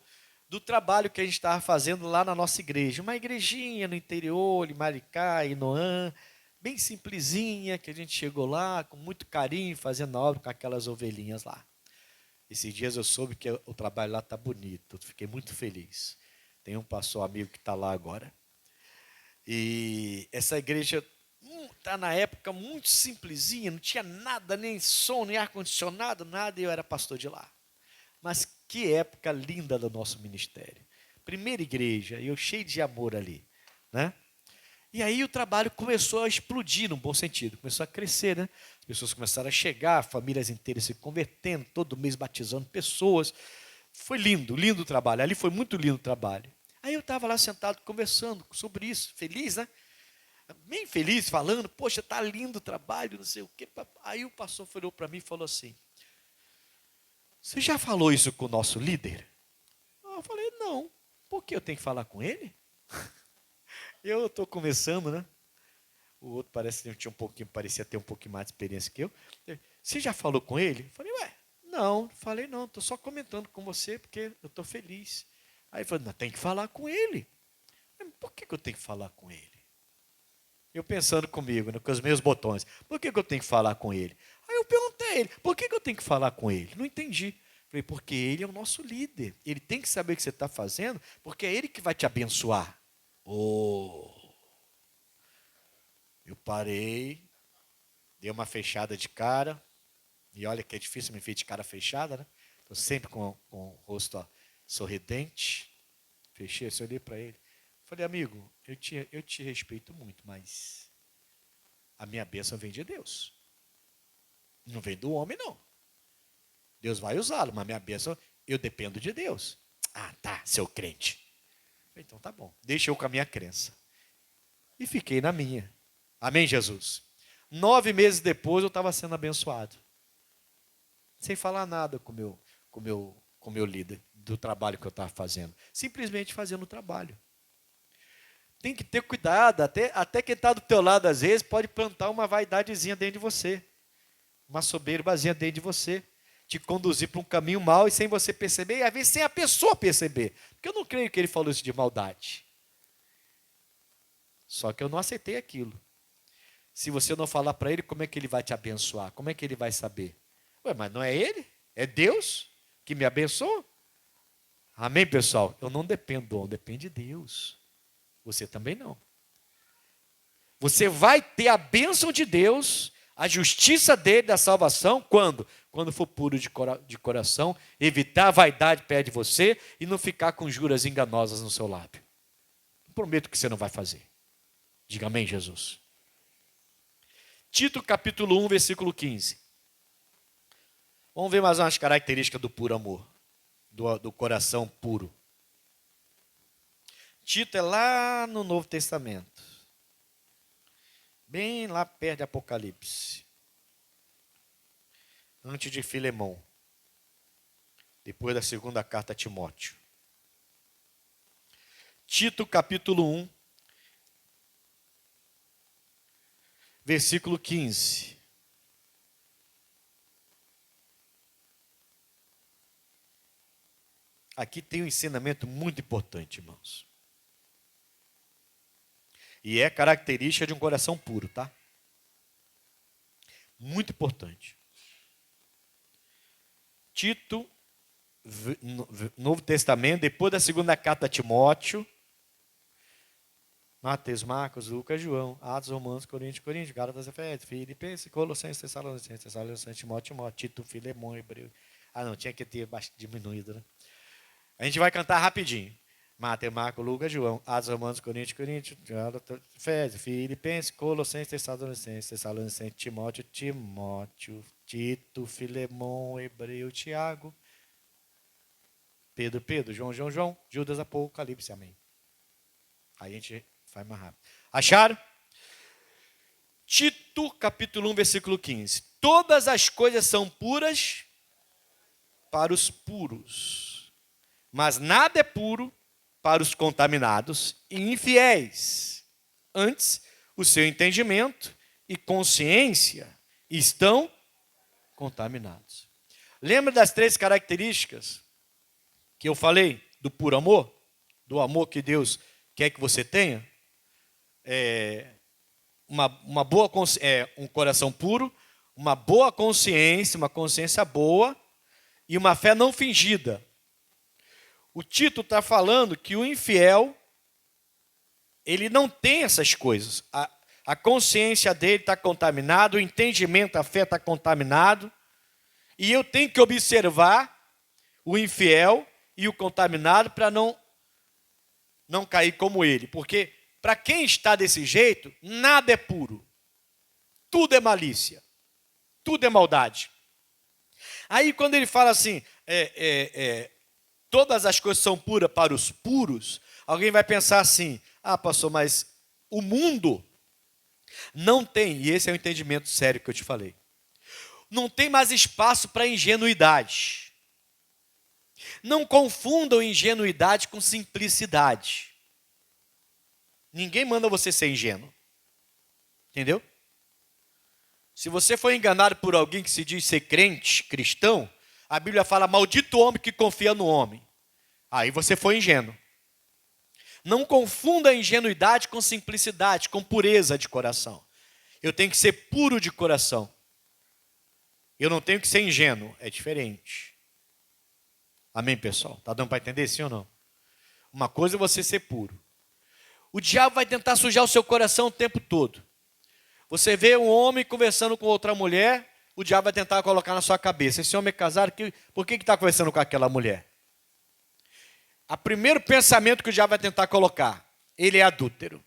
do trabalho que a gente estava fazendo lá na nossa igreja. Uma igrejinha no interior, em Maricá, em Noã, bem simplesinha, que a gente chegou lá com muito carinho, fazendo a obra com aquelas ovelhinhas lá. Esses dias eu soube que o trabalho lá está bonito, fiquei muito feliz. Tem um pastor amigo que está lá agora. E essa igreja está na época muito simplesinha, não tinha nada, nem som, nem ar-condicionado, nada, e eu era pastor de lá. Mas que época linda do nosso ministério. Primeira igreja, eu cheio de amor ali, né? E aí o trabalho começou a explodir, num bom sentido, começou a crescer, né? As pessoas começaram a chegar, famílias inteiras se convertendo, todo mês batizando pessoas. Foi lindo, lindo o trabalho, ali foi muito lindo o trabalho. Aí eu estava lá sentado conversando sobre isso, feliz, né? Bem feliz, falando, poxa, está lindo o trabalho, não sei o quê. Aí o pastor olhou para mim e falou assim, você já falou isso com o nosso líder? Eu falei, não. Por que eu tenho que falar com ele? Eu estou começando, né? O outro parecia ter um pouquinho mais de experiência que eu. Você já falou com ele? Eu falei, não, falei não, estou só comentando com você porque eu estou feliz. Aí ele falou, não, tem que falar com ele. Por que eu tenho que falar com ele? Eu pensando comigo, né, com os meus botões, por que eu tenho que falar com ele? Aí eu perguntei a ele, por que eu tenho que falar com ele? Não entendi. Falei, porque ele é o nosso líder. Ele tem que saber o que você está fazendo, porque é ele que vai te abençoar. Eu parei, dei uma fechada de cara, e olha que é difícil me ver de cara fechada, né? Estou sempre com o rosto sorridente. Fechei, eu olhei para ele. Falei, amigo, eu te respeito muito, mas a minha bênção vem de Deus. Não vem do homem, não. Deus vai usá-lo, mas a minha bênção, eu dependo de Deus. Ah, tá, seu crente. Falei, então tá bom, deixa eu com a minha crença. E fiquei na minha. Amém, Jesus? 9 meses depois eu estava sendo abençoado. Sem falar nada com o meu líder do trabalho que eu estava fazendo. Simplesmente fazendo o trabalho. Tem que ter cuidado, até quem está do teu lado, às vezes, pode plantar uma vaidadezinha dentro de você. Uma soberbazinha dentro de você. Te conduzir para um caminho mau e sem você perceber, e às vezes sem a pessoa perceber. Porque eu não creio que ele falou isso de maldade. Só que eu não aceitei aquilo. Se você não falar para ele, como é que ele vai te abençoar? Como é que ele vai saber? Mas não é ele? É Deus que me abençoa? Amém, pessoal? Eu não dependo do homem, depende de Deus. Você também não. Você vai ter a bênção de Deus, a justiça dele, da salvação, quando? Quando for puro de coração, evitar a vaidade perto de você e não ficar com juras enganosas no seu lábio. Prometo que você não vai fazer. Diga amém, Jesus. Tito capítulo 1, versículo 15. Vamos ver mais umas características do puro amor, do coração puro. Tito é lá no Novo Testamento, bem lá perto de Apocalipse, antes de Filemão, depois da segunda carta a Timóteo. Tito capítulo 1, versículo 15. Aqui tem um ensinamento muito importante, irmãos. E é característica de um coração puro, tá? Muito importante. Tito, Novo Testamento, depois da segunda carta a Timóteo, Mateus, Marcos, Lucas, João, Atos, Romanos, Coríntios, Gálatas, Efésios, Filipenses, Colossenses, Tessalonicenses, Timóteo, Tito, Filemão, Hebreu. Não, tinha que ter diminuído, né? A gente vai cantar rapidinho. Mateus, Marcos, Lucas, João, Atos, Romanos, Coríntios, Gálatas, Efésios, Filipenses, Colossenses, Tessalonicenses, Timóteo, Tito, Filemão, Hebreu, Tiago, Pedro, João, Judas, Apocalipse, amém. Aí a gente vai mais rápido. Acharam? Tito, capítulo 1, versículo 15. Todas as coisas são puras para os puros, mas nada é puro para os contaminados e infiéis. Antes, o seu entendimento e consciência estão contaminados. Lembra das 3 características que eu falei do puro amor? Do amor que Deus quer que você tenha? Um coração puro, uma boa consciência, uma consciência boa e uma fé não fingida. O Tito está falando que o infiel, ele não tem essas coisas. A consciência dele está contaminada, o entendimento, a fé está contaminado. E eu tenho que observar o infiel e o contaminado para não cair como ele. Porque para quem está desse jeito, nada é puro. Tudo é malícia. Tudo é maldade. Aí quando ele fala assim, todas as coisas são puras para os puros, alguém vai pensar assim, pastor, mas o mundo não tem, e esse é o entendimento sério que eu te falei, não tem mais espaço para ingenuidade. Não confundam ingenuidade com simplicidade. Ninguém manda você ser ingênuo. Entendeu? Se você for enganado por alguém que se diz ser crente, cristão, a Bíblia fala, maldito o homem que confia no homem. Aí você foi ingênuo. Não confunda a ingenuidade com simplicidade, com pureza de coração. Eu tenho que ser puro de coração. Eu não tenho que ser ingênuo. É diferente. Amém, pessoal? Está dando para entender, sim ou não? Uma coisa é você ser puro. O diabo vai tentar sujar o seu coração o tempo todo. Você vê um homem conversando com outra mulher, o diabo vai tentar colocar na sua cabeça. Esse homem é casado, por que está conversando com aquela mulher? O primeiro pensamento que o diabo vai tentar colocar, ele é adúltero.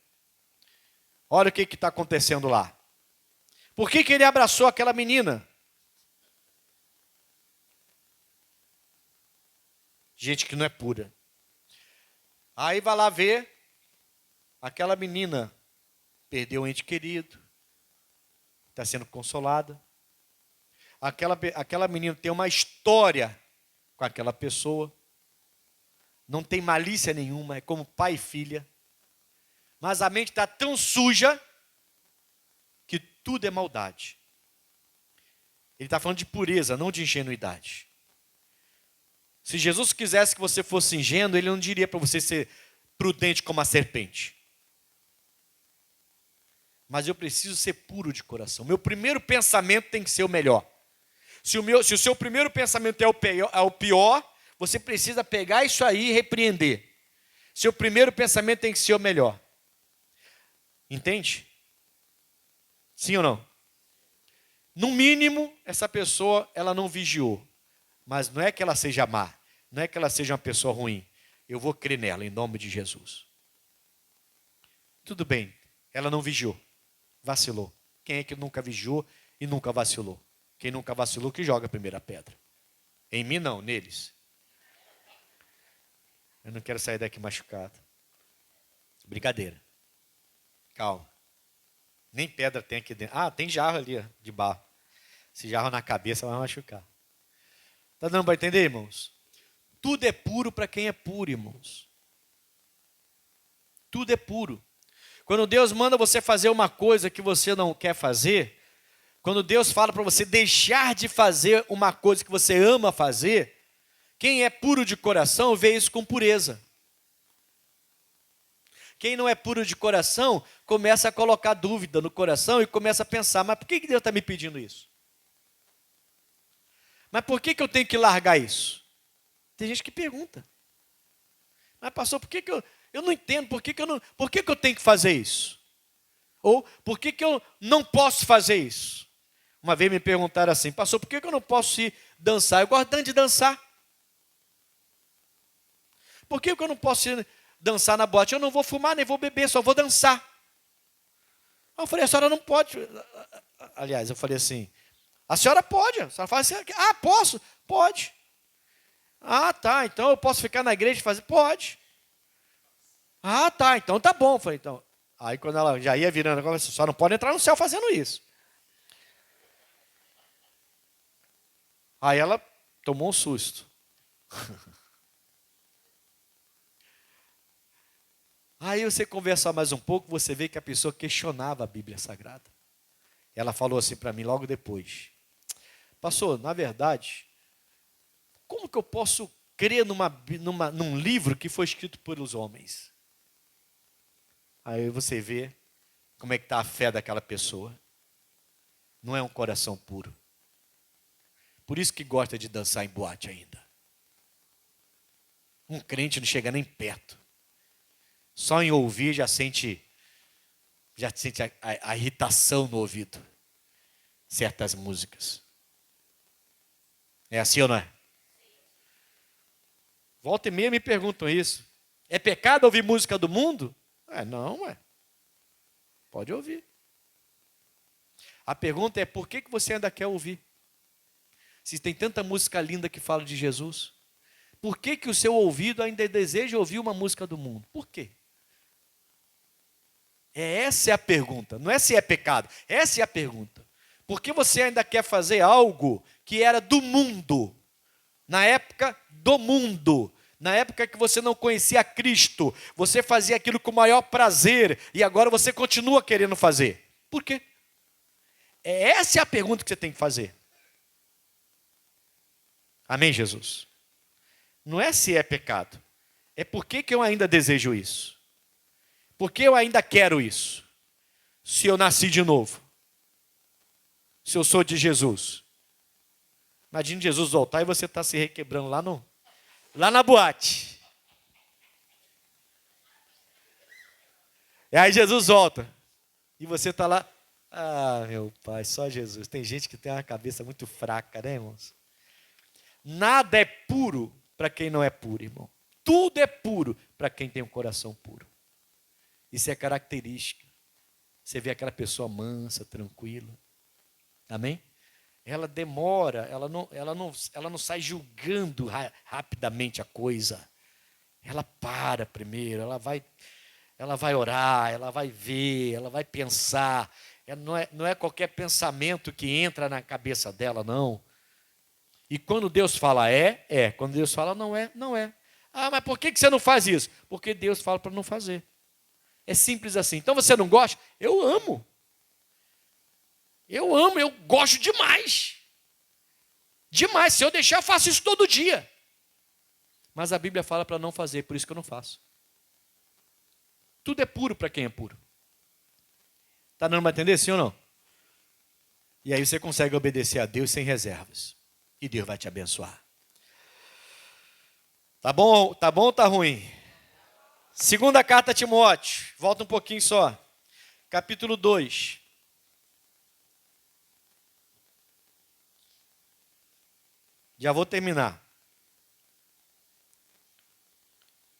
Olha o que está acontecendo lá. Por que ele abraçou aquela menina? Gente que não é pura. Aí vai lá ver, aquela menina perdeu um ente querido, está sendo consolada. Aquela menina tem uma história com aquela pessoa. Não tem malícia nenhuma, é como pai e filha. Mas a mente está tão suja que tudo é maldade. Ele está falando de pureza, não de ingenuidade. Se Jesus quisesse que você fosse ingênuo, ele não diria para você ser prudente como a serpente. Mas eu preciso ser puro de coração. Meu primeiro pensamento tem que ser o melhor. Se o seu primeiro pensamento é o pior, você precisa pegar isso aí e repreender. Seu primeiro pensamento tem que ser o melhor. Entende? Sim ou não? No mínimo, essa pessoa, ela não vigiou. Mas não é que ela seja má. Não é que ela seja uma pessoa ruim. Eu vou crer nela, em nome de Jesus. Tudo bem, ela não vigiou, vacilou. Quem é que nunca vigiou e nunca vacilou? Quem nunca vacilou que joga a primeira pedra. Em mim não, neles. Eu não quero sair daqui machucado. Brincadeira. Calma. Nem pedra tem aqui dentro. Ah, tem jarro ali, ó, de barro. Esse jarro na cabeça vai machucar. Tá dando para entender, irmãos? Tudo é puro para quem é puro, irmãos. Tudo é puro. Quando Deus manda você fazer uma coisa que você não quer fazer, quando Deus fala para você deixar de fazer uma coisa que você ama fazer, quem é puro de coração vê isso com pureza. Quem não é puro de coração começa a colocar dúvida no coração e começa a pensar, mas por que Deus está me pedindo isso? Mas por que eu tenho que largar isso? Tem gente que pergunta. Mas pastor, por que eu não entendo, por que eu tenho que fazer isso? Ou por que eu não posso fazer isso? Uma vez me perguntaram assim, pastor, por que eu não posso ir dançar? Eu gosto tanto de dançar. Por que eu não posso ir dançar na boate? Eu não vou fumar, nem vou beber, só vou dançar. Aí eu falei, a senhora não pode. Aliás, eu falei assim, a senhora pode. A senhora fala assim, ah, posso? Pode. Ah, tá, então eu posso ficar na igreja e fazer? Pode. Ah, tá, então tá bom. Eu falei, então. Aí quando ela já ia virando, ela só não pode entrar no céu fazendo isso. Aí ela tomou um susto. Aí você conversar mais um pouco, você vê que a pessoa questionava a Bíblia Sagrada. Ela falou assim para mim logo depois. Pastor, na verdade, como que eu posso crer num livro que foi escrito pelos homens? Aí você vê como é que está a fé daquela pessoa. Não é um coração puro. Por isso que gosta de dançar em boate ainda. Um crente não chega nem perto. Só em ouvir já sente a irritação no ouvido. Certas músicas. É assim ou não é? Volta e meia me perguntam isso. É pecado ouvir música do mundo? Não, pode ouvir. A pergunta é, por que você ainda quer ouvir? Se tem tanta música linda que fala de Jesus, por que o seu ouvido ainda deseja ouvir uma música do mundo? Por quê? Essa é a pergunta, não é se é pecado, essa é a pergunta. Por que você ainda quer fazer algo que era do mundo, na época do mundo, na época que você não conhecia Cristo, você fazia aquilo com o maior prazer e agora você continua querendo fazer? Por quê? Essa é a pergunta que você tem que fazer. Amém, Jesus? Não é se é pecado, é por que eu ainda desejo isso? Por que eu ainda quero isso? Se eu nasci de novo, se eu sou de Jesus. Imagine Jesus voltar e você está se requebrando lá na boate. E aí Jesus volta. E você está lá. Ah, meu pai, só Jesus. Tem gente que tem uma cabeça muito fraca, né, irmãos? Nada é puro para quem não é puro, irmão. Tudo é puro para quem tem um coração puro. Isso é característica. Você vê aquela pessoa mansa, tranquila. Amém? Ela demora, ela não sai julgando rapidamente a coisa. Ela para primeiro, ela vai orar, ela vai ver, ela vai pensar. Não é qualquer pensamento que entra na cabeça dela, não. E quando Deus fala é. Quando Deus fala não é, não é. Ah, mas por que você não faz isso? Porque Deus fala para não fazer. É simples assim. Então você não gosta? Eu amo. Eu gosto demais. Demais. Se eu deixar, eu faço isso todo dia. Mas a Bíblia fala para não fazer, por isso que eu não faço. Tudo é puro para quem é puro. Está dando para entender, sim ou não? E aí você consegue obedecer a Deus sem reservas. E Deus vai te abençoar. Tá bom ou tá ruim? Segunda carta a Timóteo. Volta um pouquinho só. Capítulo 2. Já vou terminar.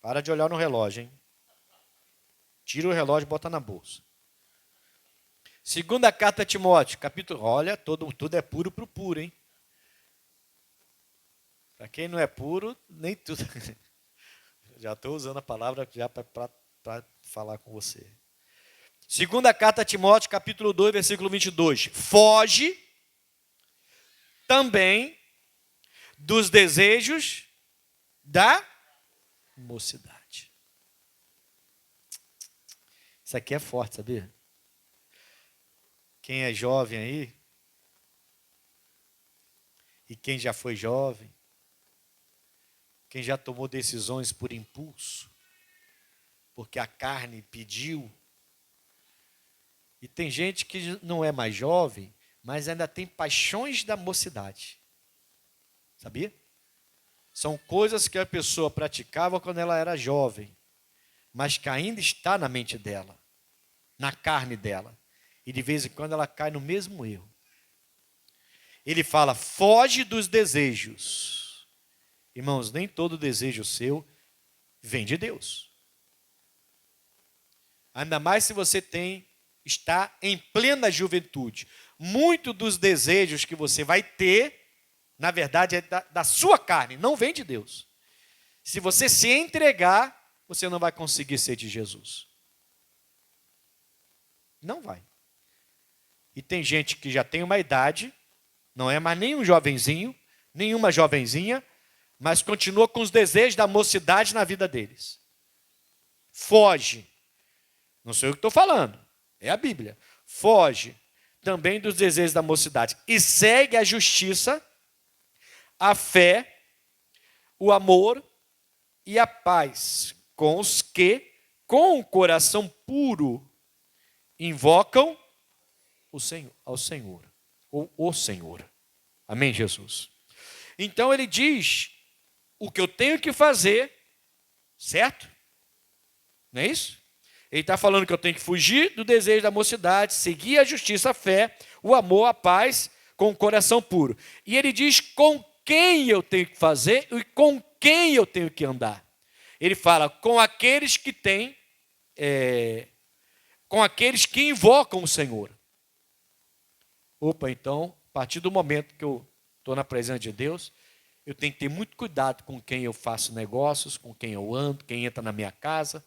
Para de olhar no relógio, hein? Tira o relógio e bota na bolsa. Segunda carta a Timóteo, capítulo... Olha, tudo é puro para o puro, hein? Para quem não é puro, nem tudo. Já estou usando a palavra já para falar com você. Segunda carta a Timóteo, capítulo 2, versículo 22. Foge também dos desejos da mocidade. Isso aqui é forte, sabia? Quem é jovem aí, e quem já foi jovem, quem já tomou decisões por impulso, porque a carne pediu. E tem gente que não é mais jovem, mas ainda tem paixões da mocidade. Sabia? São coisas que a pessoa praticava quando ela era jovem, mas que ainda está na mente dela, na carne dela. E de vez em quando ela cai no mesmo erro. Ele fala, foge dos desejos. Irmãos, nem todo desejo seu vem de Deus. Ainda mais se você está em plena juventude. Muito dos desejos que você vai ter, na verdade, é da sua carne, não vem de Deus. Se você se entregar, você não vai conseguir ser de Jesus. Não vai. E tem gente que já tem uma idade, não é mais nem um jovenzinho, nenhuma jovenzinha, mas continua com os desejos da mocidade na vida deles. Foge. Não sou eu que estou falando, é a Bíblia. Foge também dos desejos da mocidade e segue a justiça, a fé, o amor e a paz com os que, com o coração puro, invocam o Senhor. Amém, Jesus? Então ele diz o que eu tenho que fazer, certo? Não é isso? Ele está falando que eu tenho que fugir do desejo da mocidade, seguir a justiça, a fé, o amor, a paz, com o coração puro. E ele diz com quem eu tenho que fazer e com quem eu tenho que andar. Ele fala com aqueles que têm, com aqueles que invocam o Senhor. Opa, então, a partir do momento que eu estou na presença de Deus, eu tenho que ter muito cuidado com quem eu faço negócios, com quem eu ando, quem entra na minha casa,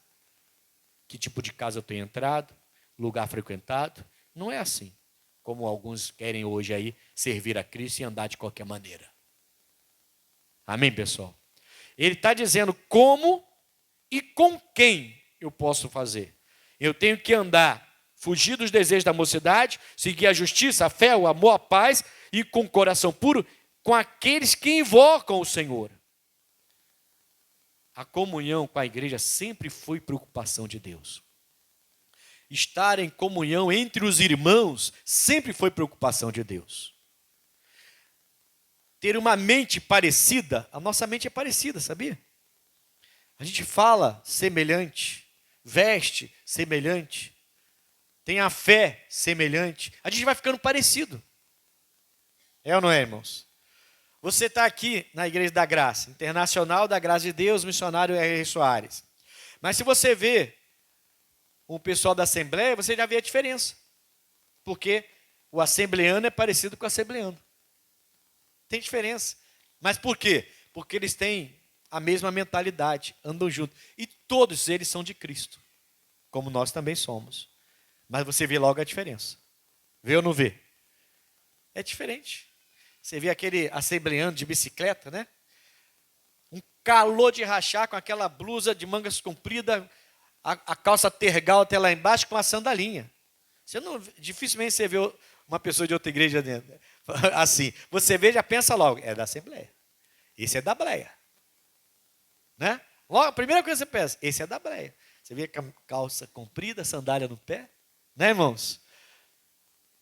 que tipo de casa eu tenho entrado, lugar frequentado. Não é assim, como alguns querem hoje aí servir a Cristo e andar de qualquer maneira. Amém, pessoal? Ele está dizendo como e com quem eu posso fazer. Eu tenho que andar, fugir dos desejos da mocidade, seguir a justiça, a fé, o amor, a paz e com o coração puro, com aqueles que invocam o Senhor. A comunhão com a igreja sempre foi preocupação de Deus. Estar em comunhão entre os irmãos sempre foi preocupação de Deus. Ter uma mente parecida, a nossa mente é parecida, sabia? A gente fala semelhante, veste semelhante, tem a fé semelhante, a gente vai ficando parecido. É ou não é, irmãos? Você está aqui na Igreja da Graça, Internacional da Graça de Deus, missionário R. Soares. Mas se você vê o pessoal da Assembleia, você já vê a diferença. Porque o assembleano é parecido com o assembleano. Tem diferença. Mas por quê? Porque eles têm a mesma mentalidade, andam juntos. E todos eles são de Cristo, como nós também somos. Mas você vê logo a diferença. Vê ou não vê? É diferente. Você vê aquele assembleano de bicicleta, né? Um calor de rachar com aquela blusa de mangas compridas, a calça tergal até lá embaixo com a sandalinha. Dificilmente você vê uma pessoa de outra igreja dentro, assim. Você vê, já pensa logo, é da Assembleia. Esse é da Bleia. Né? Logo, a primeira coisa que você pensa, esse é da Bleia. Você vê com a calça comprida, sandália no pé. Né, irmãos?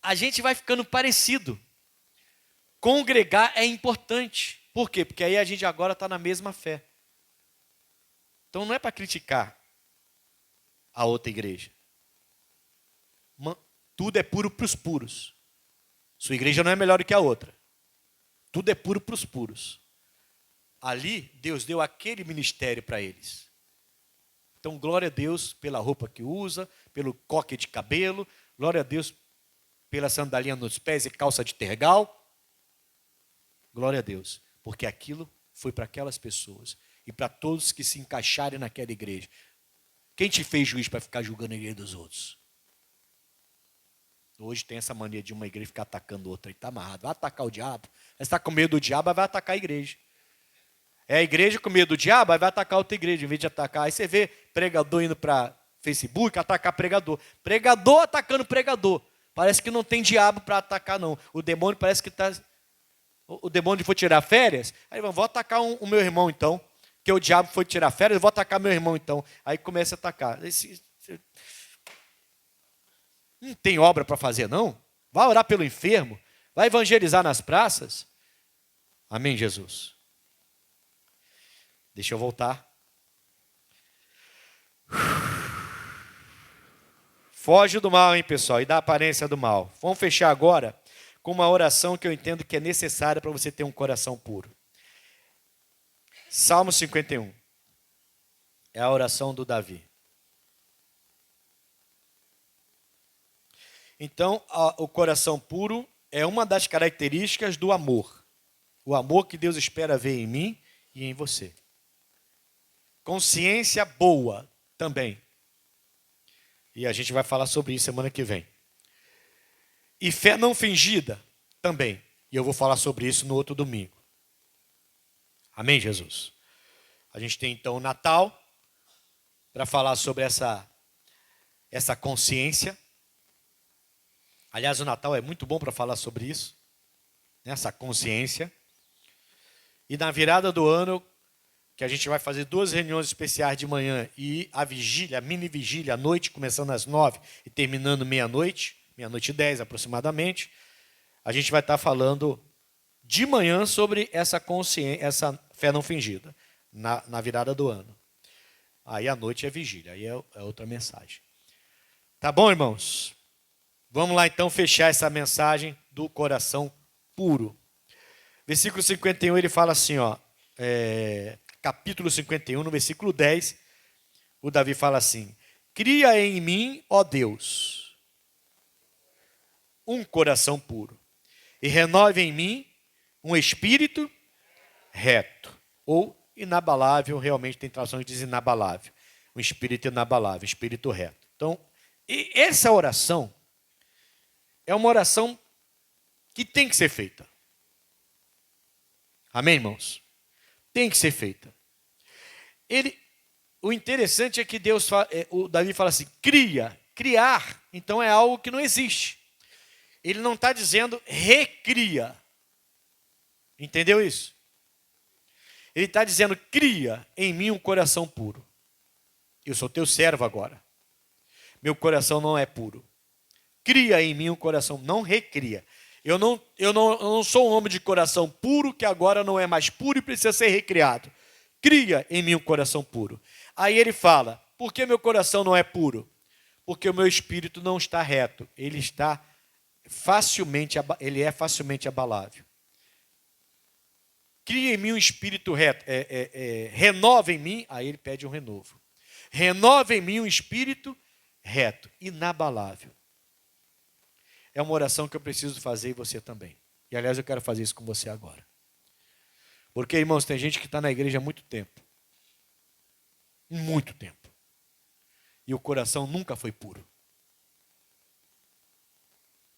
A gente vai ficando parecido. Congregar é importante. Por quê? Porque aí a gente agora está na mesma fé. Então não é para criticar a outra igreja. Tudo é puro para os puros. Sua igreja não é melhor do que a outra. Tudo é puro para os puros. Ali, Deus deu aquele ministério para eles. Então, glória a Deus pela roupa que usa, pelo coque de cabelo, glória a Deus pela sandalinha nos pés e calça de tergal. Glória a Deus, porque aquilo foi para aquelas pessoas e para todos que se encaixarem naquela igreja. Quem te fez juiz para ficar julgando a igreja dos outros? Hoje tem essa mania de uma igreja ficar atacando outra. E está amarrado. Vai atacar o diabo. Você está com medo do diabo, vai atacar a igreja. É a igreja com medo do diabo, vai atacar outra igreja, em vez de atacar. Aí você vê pregador indo para Facebook atacar pregador. Pregador atacando pregador. Parece que não tem diabo para atacar, não. O demônio parece que está... O demônio foi tirar férias. Aí vou atacar o meu irmão, então. Que o diabo foi tirar férias, eu vou atacar meu irmão, então. Aí começa a atacar. Não tem obra para fazer, não? Vai orar pelo enfermo. Vai evangelizar nas praças. Amém, Jesus? Deixa eu voltar. Foge do mal, hein, pessoal, e da aparência do mal. Vamos fechar agora com uma oração que eu entendo que é necessária para você ter um coração puro. Salmo 51. É a oração do Davi. Então, o coração puro é uma das características do amor. O amor que Deus espera ver em mim e em você. Consciência boa também. E a gente vai falar sobre isso semana que vem. E fé não fingida também. E eu vou falar sobre isso no outro domingo. Amém, Jesus? A gente tem então o Natal para falar sobre essa consciência. Aliás, o Natal é muito bom para falar sobre isso. Essa consciência. E na virada do ano, que a gente vai fazer 2 reuniões especiais de manhã e a vigília, a mini vigília à noite, começando às 9 e terminando meia-noite, meia-noite e 10 aproximadamente, a gente vai estar falando de manhã sobre essa consciência, essa fé não fingida, na virada do ano. Aí à noite é vigília, aí é outra mensagem. Tá bom, irmãos? Vamos lá então fechar essa mensagem do coração puro. Versículo 51, ele fala assim, ó, capítulo 51, no versículo 10, o Davi fala assim: cria em mim, ó Deus, um coração puro, e renove em mim um espírito reto, ou inabalável, realmente tem tradução que diz inabalável, um espírito inabalável, espírito reto. Então, essa oração é uma oração que tem que ser feita. Amém, irmãos? Tem que ser feita. O interessante é que o Davi fala assim, criar, então é algo que não existe. Ele não está dizendo recria. Entendeu isso? Ele está dizendo, cria em mim um coração puro. Eu sou teu servo agora. Meu coração não é puro. Cria em mim um coração, não recria. Eu não sou um homem de coração puro que agora não é mais puro e precisa ser recriado. Cria em mim um coração puro. Aí ele fala, por que meu coração não é puro? Porque o meu espírito não está reto. Ele é facilmente abalável. Cria em mim um espírito reto. Renova em mim, aí ele pede um renovo. Renova em mim um espírito reto, inabalável. É uma oração que eu preciso fazer e você também. E aliás, eu quero fazer isso com você agora. Porque, irmãos, tem gente que está na igreja há muito tempo. Muito tempo. E o coração nunca foi puro.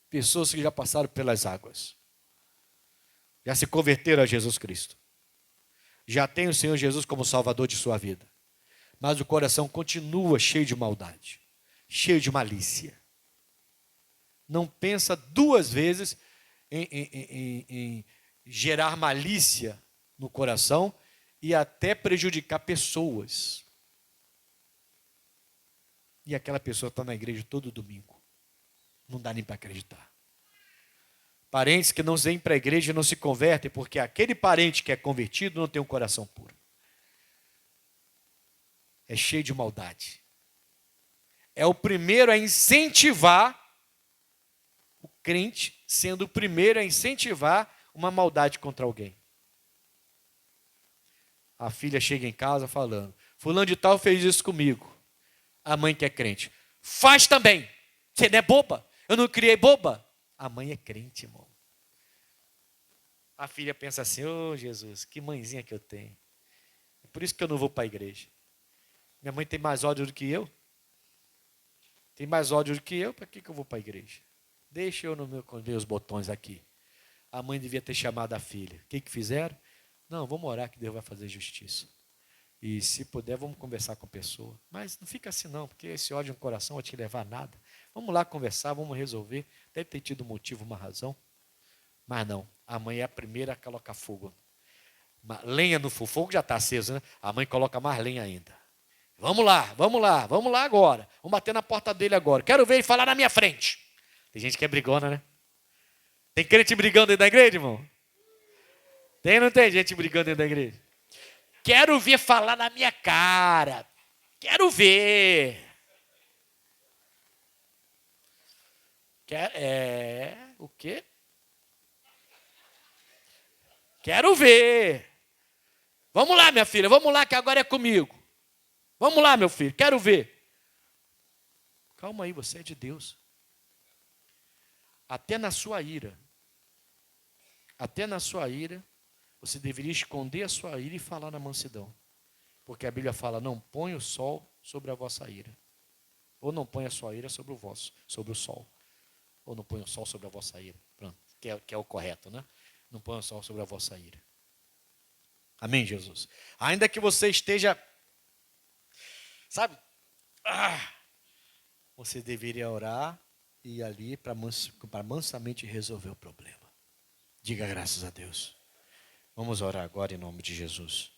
Pessoas que já passaram pelas águas. Já se converteram a Jesus Cristo. Já tem o Senhor Jesus como Salvador de sua vida. Mas o coração continua cheio de maldade. Cheio de malícia. Não pensa 2 vezes em gerar malícia no coração e até prejudicar pessoas. E aquela pessoa está na igreja todo domingo. Não dá nem para acreditar. Parentes que não vêm para a igreja e não se convertem porque aquele parente que é convertido não tem um coração puro. É cheio de maldade. É o primeiro a incentivar, o crente sendo o primeiro a incentivar uma maldade contra alguém. A filha chega em casa falando, fulano de tal fez isso comigo. A mãe que é crente. Faz também. Você não é boba? Eu não criei boba? A mãe é crente, irmão. A filha pensa assim, ô Jesus, que mãezinha que eu tenho. É por isso que eu não vou para a igreja. Minha mãe tem mais ódio do que eu. Tem mais ódio do que eu, para que eu vou para a igreja? Deixa eu com meus botões aqui. A mãe devia ter chamado a filha. O que fizeram? Não, vamos orar que Deus vai fazer justiça. E se puder, vamos conversar com a pessoa. Mas não fica assim não, porque esse ódio no coração vai te levar a nada. Vamos lá conversar, vamos resolver. Deve ter tido um motivo, uma razão. Mas não, a mãe é a primeira a colocar fogo. Lenha no fogo, fogo já está aceso, né? A mãe coloca mais lenha ainda. Vamos lá agora. Vamos bater na porta dele agora. Quero ver ele falar na minha frente. Tem gente que é brigona, né? Tem crente brigando dentro da igreja, irmão? Tem ou não tem gente brigando dentro da igreja? Quero ver falar na minha cara. Quero ver. O quê? Quero ver. Vamos lá, minha filha, vamos lá que agora é comigo. Vamos lá, meu filho, quero ver. Calma aí, você é de Deus. Até na sua ira, você deveria esconder a sua ira e falar na mansidão. Porque a Bíblia fala, não põe o sol sobre a vossa ira. Ou não põe a sua ira sobre o sol. Ou não põe o sol sobre a vossa ira. Pronto, que é o correto, né? Não põe o sol sobre a vossa ira. Amém, Jesus? Ainda que você esteja, sabe? Você deveria orar e ir ali para mansamente resolver o problema. Diga graças a Deus. Vamos orar agora em nome de Jesus.